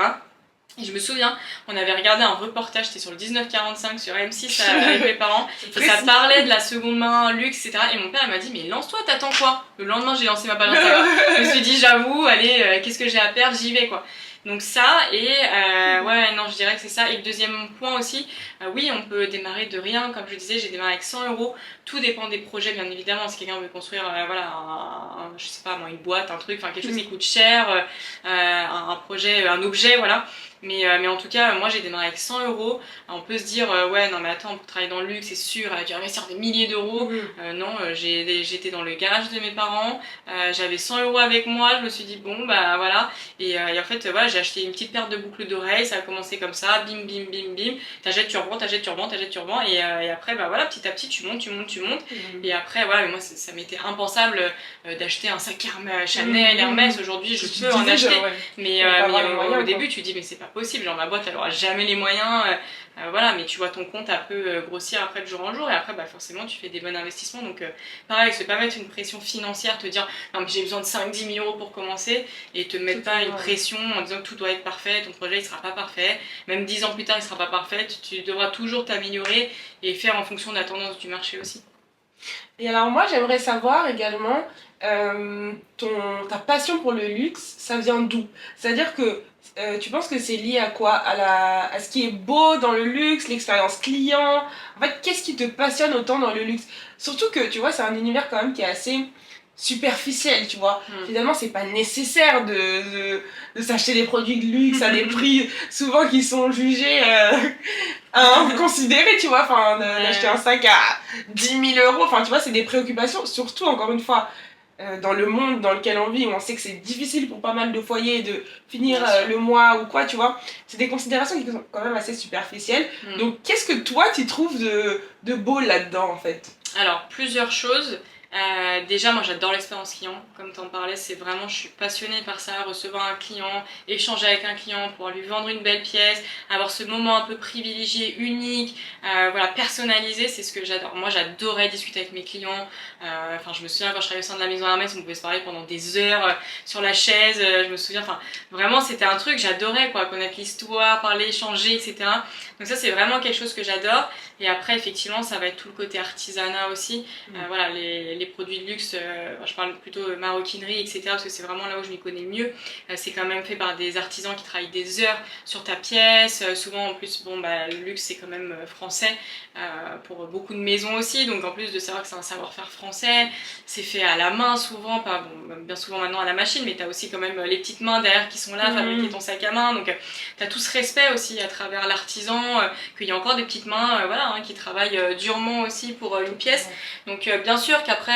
Et je me souviens, on avait regardé un reportage, c'était sur le 1945 sur M6 avec mes parents, et ça parlait de la seconde main, luxe, etc. Et mon père m'a dit, mais lance-toi, t'attends quoi? Le lendemain, j'ai lancé ma page Instagram. Je me suis dit, j'avoue, allez, qu'est-ce que j'ai à perdre, j'y vais quoi. Donc ça, et ouais, non, je dirais que c'est ça. Et le deuxième point aussi, oui, on peut démarrer de rien. Comme je disais, j'ai démarré avec 100 €. Tout dépend des projets, bien évidemment. Si quelqu'un veut construire, voilà, je sais pas moi, une boîte, un truc, enfin quelque chose qui coûte cher, un projet, un objet, voilà. Mais en tout cas, moi j'ai démarré avec 100 €. On peut se dire, ouais, non mais attends, pour travailler dans le luxe, c'est sûr, elle a dû investir des milliers d'euros. Non, j'étais dans le garage de mes parents, j'avais 100 € avec moi, je me suis dit, bon, bah voilà. Et en fait, voilà, j'ai acheté une petite paire de boucles d'oreilles, ça a commencé comme ça, bim, bim, bim, bim. T'achètes, tu revends, t'achètes, tu revends, t'achètes, tu revends. Et après, bah voilà, petit à petit, tu montes, tu montes, tu montes. Et après, voilà, mais moi ça m'était impensable d'acheter un sac Chanel, Hermès. Aujourd'hui, je peux en acheter. Mais au début, tu dis, mais c'est pas possible, genre ma boîte elle aura jamais les moyens, voilà, mais tu vois ton compte un peu grossir après de jour en jour et après forcément tu fais des bons investissements, donc pareil, se pas mettre une pression financière, te dire non mais j'ai besoin de 5-10 000 € pour commencer et te mettre pas une pression en disant que tout doit être parfait, ton projet il sera pas parfait, même 10 ans plus tard il sera pas parfait, tu devras toujours t'améliorer et faire en fonction de la tendance du marché aussi. Et alors moi j'aimerais savoir également, ta passion pour le luxe, ça vient d'où? C'est-à-dire que tu penses que c'est lié à quoi? À ce qui est beau dans le luxe, l'expérience client? En fait, qu'est-ce qui te passionne autant dans le luxe? Surtout que, tu vois, c'est un univers quand même qui est assez superficiel, tu vois. Finalement, c'est pas nécessaire de s'acheter des produits de luxe à des prix souvent qui sont jugés inconsidérés, tu vois. Enfin, d'acheter un sac à 10 000 €, enfin, tu vois, c'est des préoccupations, surtout, encore une fois, dans le monde dans lequel on vit, où on sait que c'est difficile pour pas mal de foyers de finir le mois ou quoi, tu vois. C'est des considérations qui sont quand même assez superficielles. Donc, qu'est-ce que toi, tu trouves de beau là-dedans, en fait? Alors, plusieurs choses. Déjà, moi j'adore l'expérience client, comme tu en parlais, c'est vraiment, je suis passionnée par ça, recevoir un client, échanger avec un client, pouvoir lui vendre une belle pièce, avoir ce moment un peu privilégié, unique, voilà, personnalisé, c'est ce que j'adore. Moi j'adorais discuter avec mes clients, enfin je me souviens quand je travaillais au sein de la maison Hermès, on pouvait se parler pendant des heures sur la chaise, je me souviens, enfin vraiment c'était un truc, j'adorais quoi, connaître l'histoire, parler, échanger, etc. Donc ça c'est vraiment quelque chose que j'adore. Et après effectivement ça va être tout le côté artisanat aussi, voilà, les produits de luxe, je parle plutôt maroquinerie, etc. parce que c'est vraiment là où je m'y connais mieux. C'est quand même fait par des artisans qui travaillent des heures sur ta pièce. Souvent en plus, bon, le luxe c'est quand même français pour beaucoup de maisons aussi. Donc en plus de savoir que c'est un savoir-faire français, c'est fait à la main souvent, pas bon, bien souvent maintenant à la machine, mais tu as aussi quand même les petites mains derrière qui sont là, fabriquer ton sac à main. Donc tu as tout ce respect aussi à travers l'artisan, qu'il y a encore des petites mains voilà, qui travaillent durement aussi pour une pièce. Donc bien sûr qu'après,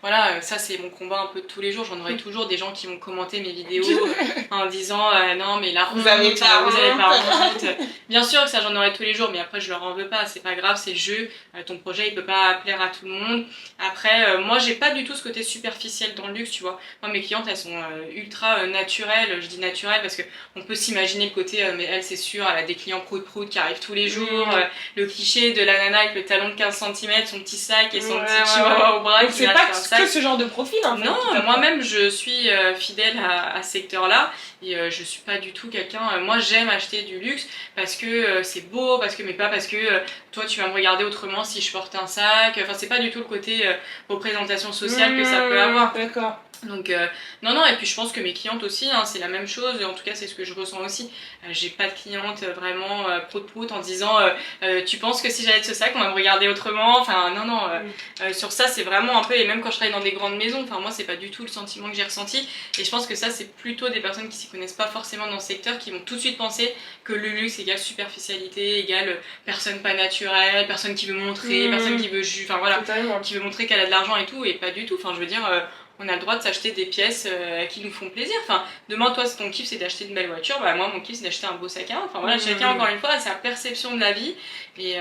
voilà, ça c'est mon combat un peu de tous les jours, j'en aurai toujours des gens qui vont commenter mes vidéos en disant non mais là vous avez pas honte. Bien sûr que ça j'en aurai tous les jours, mais après je leur en veux pas, c'est pas grave, c'est le jeu, ton projet il peut pas plaire à tout le monde. Après moi j'ai pas du tout ce côté superficiel dans le luxe, tu vois. Moi mes clientes elles sont ultra naturelles, je dis naturelles parce que on peut s'imaginer le côté mais elle c'est sûr, elle a des clients prout qui arrivent tous les jours, le cliché de la nana avec le talon de 15 cm, son petit sac et son petit chihuahua au bras. C'est pas que ce genre de profil en fait. Non, moi-même je suis fidèle à ce secteur-là et je suis pas du tout quelqu'un. Moi j'aime acheter du luxe parce que c'est beau, mais pas parce que toi tu vas me regarder autrement si je porte un sac. Enfin, c'est pas du tout le côté représentation sociale que ça peut avoir. D'accord. Donc non, et puis je pense que mes clientes aussi, hein, c'est la même chose, en tout cas c'est ce que je ressens aussi. J'ai pas de clientes vraiment prout-prout en disant tu penses que si j'allais de ce sac on va me regarder autrement, enfin non, sur ça c'est vraiment un peu, et même quand je travaille dans des grandes maisons, enfin moi c'est pas du tout le sentiment que j'ai ressenti, et je pense que ça c'est plutôt des personnes qui s'y connaissent pas forcément dans le secteur qui vont tout de suite penser que le luxe égale superficialité, égale personne pas naturelle, personne qui veut montrer, personne qui veut enfin voilà, qui veut montrer qu'elle a de l'argent et tout, et pas du tout, enfin je veux dire on a le droit de s'acheter des pièces qui nous font plaisir. Enfin, demain, toi, si ton kiff c'est d'acheter une belle voiture, bah moi, mon kiff c'est d'acheter un beau sac à main. Enfin voilà, chacun, encore une fois, a sa perception de la vie. Et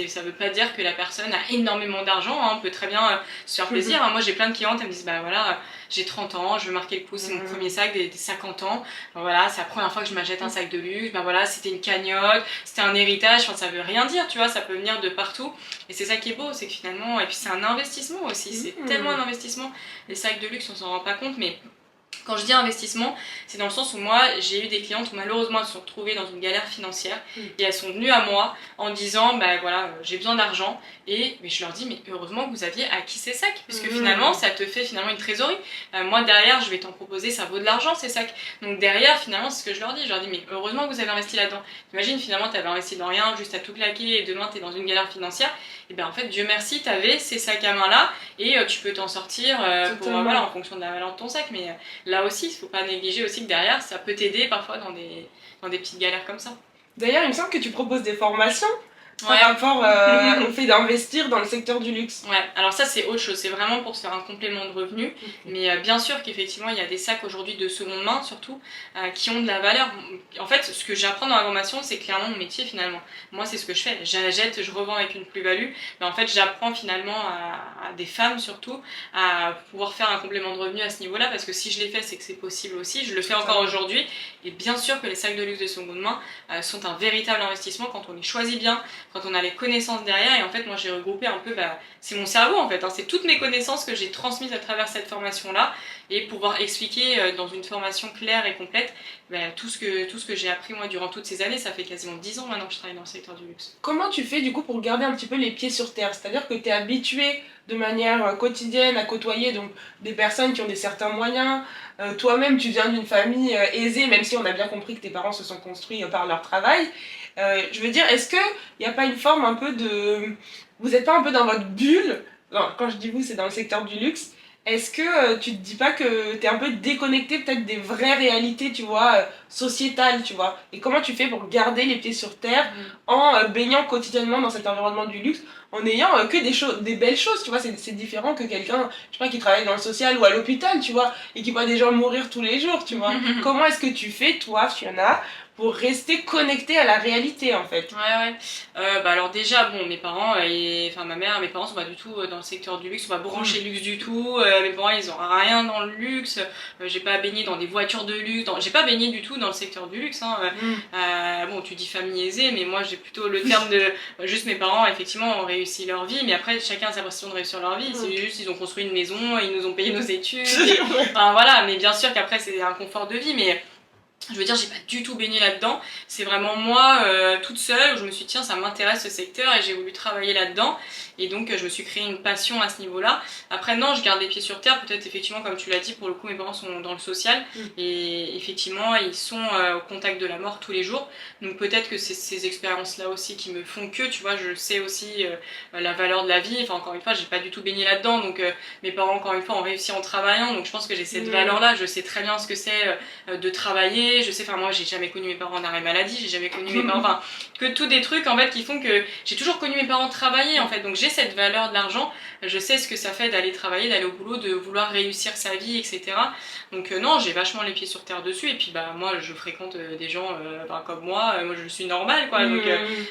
ça veut pas dire que la personne a énormément d'argent. Hein. On peut très bien se faire plaisir. Hein. Moi, j'ai plein de clientes, elles me disent, bah voilà, j'ai 30 ans, je veux marquer le coup, c'est mon premier sac des 50 ans. Ben, voilà, c'est la première fois que je m'achète un sac de luxe. Ben voilà, c'était une cagnotte, c'était un héritage. Enfin, ça veut rien dire, tu vois, ça peut venir de partout. Et c'est ça qui est beau, c'est que finalement, et puis c'est un investissement aussi. C'est tellement un investissement. Les sacs de luxe, on s'en rend pas compte, mais quand je dis investissement, c'est dans le sens où moi, j'ai eu des clientes où malheureusement elles se sont retrouvées dans une galère financière et elles sont venues à moi en disant bah voilà, j'ai besoin d'argent, et mais je leur dis mais heureusement que vous aviez acquis ces sacs, puisque finalement ça te fait finalement une trésorerie. Moi derrière, je vais t'en proposer, ça vaut de l'argent ces sacs. Donc derrière, finalement, c'est ce que je leur dis mais heureusement que vous avez investi là-dedans. Imagine finalement tu avais investi dans rien, juste à tout claquer, et demain tu es dans une galère financière, et ben en fait Dieu merci, tu avais ces sacs à main là, et tu peux t'en sortir voilà, en fonction de la valeur de ton sac. Mais là aussi, il ne faut pas négliger aussi que derrière, ça peut t'aider parfois dans des petites galères comme ça. D'ailleurs, il me semble que tu proposes des formations par rapport au fait d'investir dans le secteur du luxe. Ouais, alors ça c'est autre chose, c'est vraiment pour se faire un complément de revenu. Mais bien sûr qu'effectivement il y a des sacs aujourd'hui de seconde main surtout qui ont de la valeur. En fait, ce que j'apprends dans la formation, c'est clairement mon métier finalement. Moi c'est ce que je fais, j'achète, je revends avec une plus-value. Mais en fait j'apprends finalement à des femmes surtout à pouvoir faire un complément de revenu à ce niveau-là, parce que si je l'ai fait, c'est que c'est possible aussi. Je le fais encore aujourd'hui. Et bien sûr que les sacs de luxe de seconde main sont un véritable investissement quand on les choisit bien, quand on a les connaissances derrière. Et en fait moi j'ai regroupé un peu, c'est mon cerveau en fait, hein, c'est toutes mes connaissances que j'ai transmises à travers cette formation là, et pouvoir expliquer dans une formation claire et complète tout ce que j'ai appris moi durant toutes ces années. Ça fait quasiment 10 ans maintenant que je travaille dans le secteur du luxe. Comment tu fais du coup pour garder un petit peu les pieds sur terre? C'est-à-dire que tu es habitué de manière quotidienne à côtoyer donc des personnes qui ont des certains moyens. Toi-même tu viens d'une famille aisée, même si on a bien compris que tes parents se sont construits par leur travail. Je veux dire, est-ce qu'il n'y a pas une forme un peu de... Vous n'êtes pas un peu dans votre bulle? Non, quand je dis vous, c'est dans le secteur du luxe. Est-ce que tu te dis pas que tu es un peu déconnecté peut-être des vraies réalités, tu vois, sociétales, tu vois? Et comment tu fais pour garder les pieds sur terre en baignant quotidiennement dans cet environnement du luxe, en ayant que des belles choses, tu vois? C'est différent que quelqu'un, je sais pas, qui travaille dans le social ou à l'hôpital, tu vois, et qui voit des gens mourir tous les jours, tu vois? Comment est-ce que tu fais, toi, Fiona, pour rester connecté à la réalité en fait? Ouais. Alors déjà, bon, mes parents, enfin ma mère, mes parents sont pas du tout dans le secteur du luxe, sont pas branchés luxe du tout. Mes parents, ils ont rien dans le luxe. J'ai pas baigné dans des voitures de luxe. J'ai pas baigné du tout dans le secteur du luxe. Hein. Bon, tu dis famille aisée, mais moi j'ai plutôt le terme de juste mes parents, effectivement, ont réussi leur vie. Mais après, chacun a sa façon de réussir leur vie. C'est juste, ils ont construit une maison, ils nous ont payé nos études. Enfin voilà, mais bien sûr qu'après, c'est un confort de vie. Mais je veux dire, j'ai pas du tout baigné là-dedans. C'est vraiment moi, toute seule, où je me suis dit, tiens, ça m'intéresse ce secteur, et j'ai voulu travailler là-dedans. Et donc, je me suis créé une passion à ce niveau-là. Après, non, je garde les pieds sur terre. Peut-être, effectivement, comme tu l'as dit, pour le coup, mes parents sont dans le social. Et effectivement, ils sont au contact de la mort tous les jours. Donc, peut-être que c'est ces expériences-là aussi qui me font que, tu vois, je sais aussi la valeur de la vie. Enfin, encore une fois, j'ai pas du tout baigné là-dedans. Donc, mes parents, encore une fois, ont réussi en travaillant. Donc, je pense que j'ai cette valeur-là. Je sais très bien ce que c'est de travailler. Je sais, enfin moi j'ai jamais connu mes parents en arrêt maladie, j'ai jamais connu mes parents, enfin que tous des trucs en fait qui font que j'ai toujours connu mes parents travailler en fait, donc j'ai cette valeur de l'argent, je sais ce que ça fait d'aller travailler, d'aller au boulot, de vouloir réussir sa vie, etc. Donc non, j'ai vachement les pieds sur terre dessus, et puis moi je fréquente des gens comme moi je suis normale quoi, donc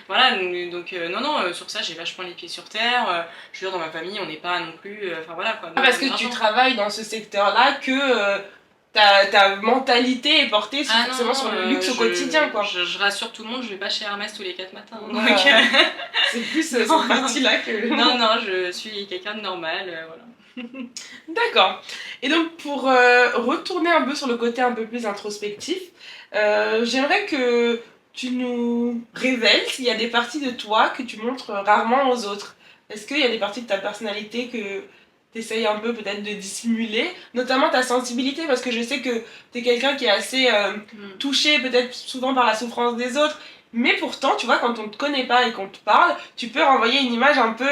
voilà, donc non, sur ça j'ai vachement les pieds sur terre, je veux dire dans ma famille on n'est pas non plus, enfin voilà quoi. Parce que tu travailles dans ce secteur là que... Ta mentalité est portée forcément sur le luxe au quotidien, quoi. Je rassure tout le monde, je vais pas chez Hermès tous les 4 matins. Donc, c'est plus cette partie-là que... Non, je suis quelqu'un de normal, voilà. D'accord. Et donc, pour retourner un peu sur le côté un peu plus introspectif, j'aimerais que tu nous révèles s'il y a des parties de toi que tu montres rarement aux autres. Est-ce qu'il y a des parties de ta personnalité que t'essayes un peu peut-être de dissimuler, notamment ta sensibilité, parce que je sais que t'es quelqu'un qui est assez touché peut-être souvent par la souffrance des autres, mais pourtant, tu vois, quand on te connaît pas et qu'on te parle, tu peux renvoyer une image un peu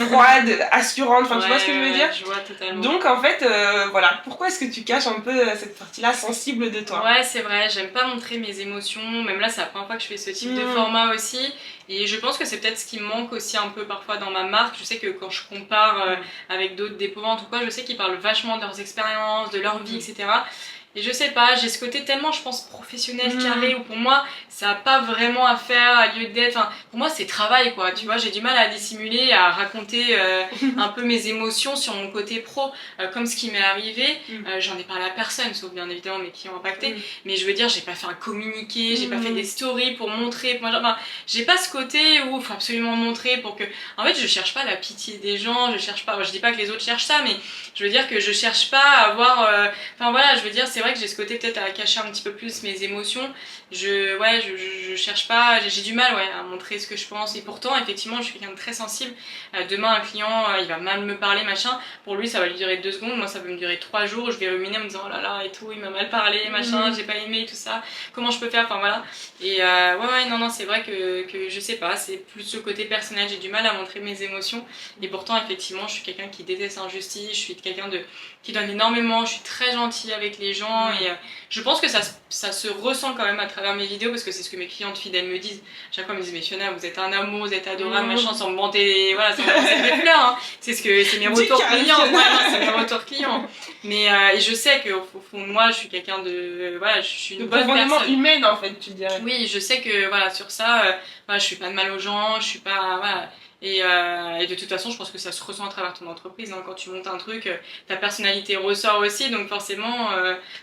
froide, assurante, enfin tu vois ce que je veux dire? Je vois totalement. Donc en fait, voilà, pourquoi est-ce que tu caches un peu cette partie-là sensible de toi? Ouais, c'est vrai, j'aime pas montrer mes émotions, même là c'est la première fois que je fais ce type de format aussi, et je pense que c'est peut-être ce qui me manque aussi un peu parfois dans ma marque. Je sais que quand je compare avec d'autres dépôts-ventes ou quoi, je sais qu'ils parlent vachement de leurs expériences, de leur vie, etc. Et je sais pas, j'ai ce côté tellement, je pense, professionnel, carré, où pour moi, ça a pas vraiment à faire, à lieu d'être. Enfin, pour moi, c'est travail, quoi. Tu vois, j'ai du mal à dissimuler, à raconter un peu mes émotions sur mon côté pro, comme ce qui m'est arrivé. J'en ai parlé à personne, sauf bien évidemment mes clients impactés. Mais je veux dire, j'ai pas fait un communiqué, j'ai pas fait des stories pour montrer. Enfin, j'ai pas ce côté où il faut absolument montrer pour que. En fait, je cherche pas la pitié des gens, je cherche pas. Je dis pas que les autres cherchent ça, mais je veux dire que je cherche pas à avoir. Enfin voilà, je veux dire, c'est vrai que j'ai ce côté peut-être à cacher un petit peu plus mes émotions. Je cherche pas, j'ai du mal à montrer ce que je pense. Et pourtant, effectivement, je suis quelqu'un de très sensible. Demain, un client, il va mal me parler, machin. Pour lui, ça va lui durer 2 secondes. Moi, ça peut me durer 3 jours. Je vais ruminer en me disant, oh là là, et tout, il m'a mal parlé, machin, j'ai pas aimé, tout ça. Comment je peux faire? Enfin voilà. Et non, c'est vrai que je sais pas, c'est plus le côté personnel. J'ai du mal à montrer mes émotions. Et pourtant, effectivement, je suis quelqu'un qui déteste l'injustice. Je suis quelqu'un qui donne énormément. Je suis très gentille avec les gens. Et je pense que ça se ressent quand même à travers mes vidéos, parce que c'est ce que mes clientes fidèles me disent. Chaque fois, elles me disent, mais Fiona, vous êtes un amour, vous êtes adorable, machin, sans me vanter, voilà, sans me vanter des fleurs. Hein. C'est mes retours clients. C'est mes retours clients. Mais et je sais qu'au fond de moi, je suis quelqu'un de. Voilà, je suis une bonne personne. Humaine, en fait, tu dirais. Oui, je sais que voilà, sur ça, voilà, je fais pas de mal aux gens, je suis pas. Voilà. Et de toute façon, je pense que ça se ressent à travers ton entreprise. Hein. Quand tu montes un truc, ta personnalité ressort aussi. Donc forcément,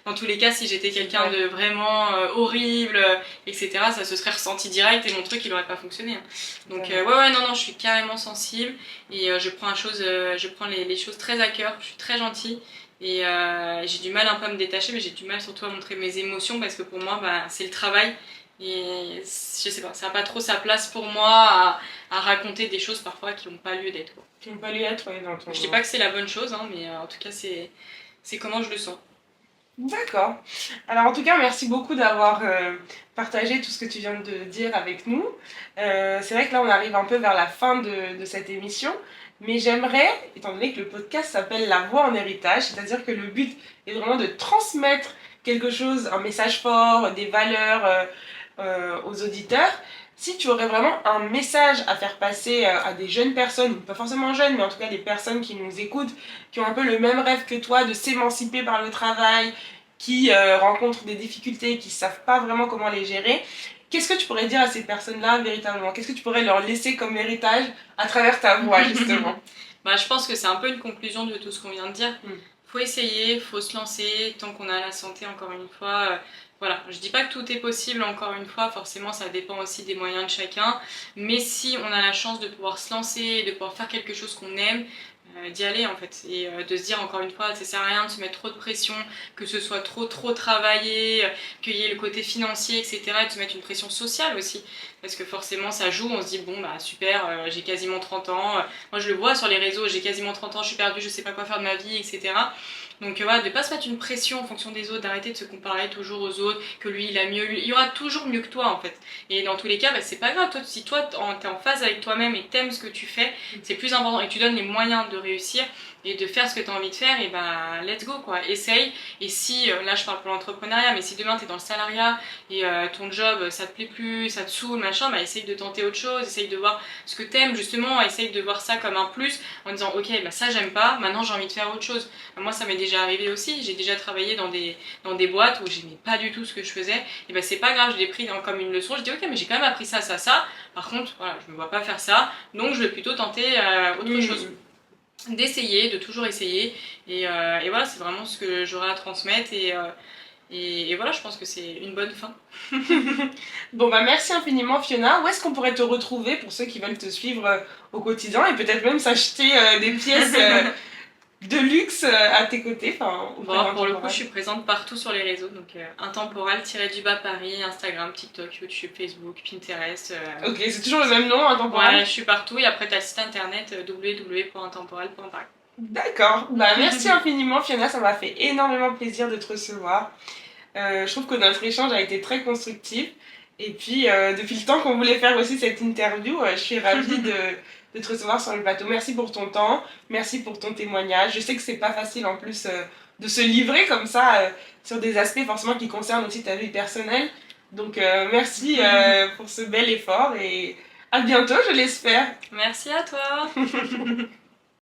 dans tous les cas, si j'étais quelqu'un de vraiment horrible, etc., ça se serait ressenti direct et mon truc, il aurait pas fonctionné. Hein. Donc non, je suis carrément sensible et je prends les choses très à cœur. Je suis très gentille. Et j'ai du mal un peu à me détacher, mais j'ai du mal surtout à montrer mes émotions parce que pour moi, c'est le travail. Et je sais pas, ça n'a pas trop sa place pour moi à raconter des choses parfois qui n'ont pas lieu d'être. Qui n'ont pas lieu d'être, dans ton. Je dis pas que c'est la bonne chose, hein, mais en tout cas, c'est comment je le sens. D'accord. Alors en tout cas, merci beaucoup d'avoir partagé tout ce que tu viens de dire avec nous. C'est vrai que là, on arrive un peu vers la fin de cette émission. Mais j'aimerais, étant donné que le podcast s'appelle La Voix en héritage, c'est-à-dire que le but est vraiment de transmettre quelque chose, un message fort, des valeurs aux auditeurs, si tu aurais vraiment un message à faire passer à des jeunes personnes, pas forcément jeunes, mais en tout cas des personnes qui nous écoutent, qui ont un peu le même rêve que toi de s'émanciper par le travail, qui rencontrent des difficultés, qui ne savent pas vraiment comment les gérer, qu'est-ce que tu pourrais dire à ces personnes-là véritablement? Qu'est-ce que tu pourrais leur laisser comme héritage à travers ta voix, justement? Je pense que c'est un peu une conclusion de tout ce qu'on vient de dire. Faut essayer, faut se lancer, tant qu'on a la santé, encore une fois. Voilà, je dis pas que tout est possible, encore une fois, forcément ça dépend aussi des moyens de chacun, mais si on a la chance de pouvoir se lancer, de pouvoir faire quelque chose qu'on aime, d'y aller en fait, et de se dire encore une fois, ça sert à rien de se mettre trop de pression, que ce soit trop travaillé, qu'il y ait le côté financier, etc., et de se mettre une pression sociale aussi, parce que forcément ça joue, on se dit bon bah super, j'ai quasiment 30 ans, moi je le vois sur les réseaux, j'ai quasiment 30 ans, je suis perdue, je sais pas quoi faire de ma vie, etc. Donc voilà, de pas se mettre une pression en fonction des autres, d'arrêter de se comparer toujours aux autres, que lui il a mieux, il y aura toujours mieux que toi en fait. Et dans tous les cas, c'est pas grave, si toi t'es en phase avec toi-même et t'aimes ce que tu fais, c'est plus important, et tu donnes les moyens de réussir et de faire ce que tu as envie de faire, et let's go quoi, essaye. Et si, là je parle pour l'entrepreneuriat, mais si demain t'es dans le salariat et ton job ça te plaît plus, ça te saoule, machin, essaye de tenter autre chose, essaye de voir ce que t'aimes justement, essaye de voir ça comme un plus en disant ok, ça j'aime pas, maintenant j'ai envie de faire autre chose. Moi ça m'est déjà arrivé aussi, j'ai déjà travaillé dans des boîtes où j'aimais pas du tout ce que je faisais, et c'est pas grave, je l'ai pris comme une leçon, je dis ok, mais j'ai quand même appris ça, par contre voilà, je me vois pas faire ça, donc je vais plutôt tenter autre chose. D'essayer, de toujours essayer, et voilà, c'est vraiment ce que j'aurais à transmettre, et voilà, je pense que c'est une bonne fin. Bon merci infiniment Fiona. Où est-ce qu'on pourrait te retrouver pour ceux qui veulent te suivre au quotidien et peut-être même s'acheter des pièces de luxe à tes côtés? Pour le coup, je suis présente partout sur les réseaux, donc Intemporal-du-bas Paris, Instagram, TikTok, YouTube, Facebook, Pinterest. Ok, c'est toujours le même nom, Intemporal? Ouais, je suis partout, et après t'as le site internet www.intemporal.paris. D'accord. Bah, merci infiniment, Fiona. Ça m'a fait énormément plaisir de te recevoir. Je trouve que notre échange a été très constructif. Et puis, depuis le temps qu'on voulait faire aussi cette interview, je suis ravie de te recevoir sur le plateau. Merci pour ton temps, merci pour ton témoignage. Je sais que c'est pas facile en plus de se livrer comme ça sur des aspects forcément qui concernent aussi ta vie personnelle. Donc, merci pour ce bel effort et à bientôt, je l'espère. Merci à toi.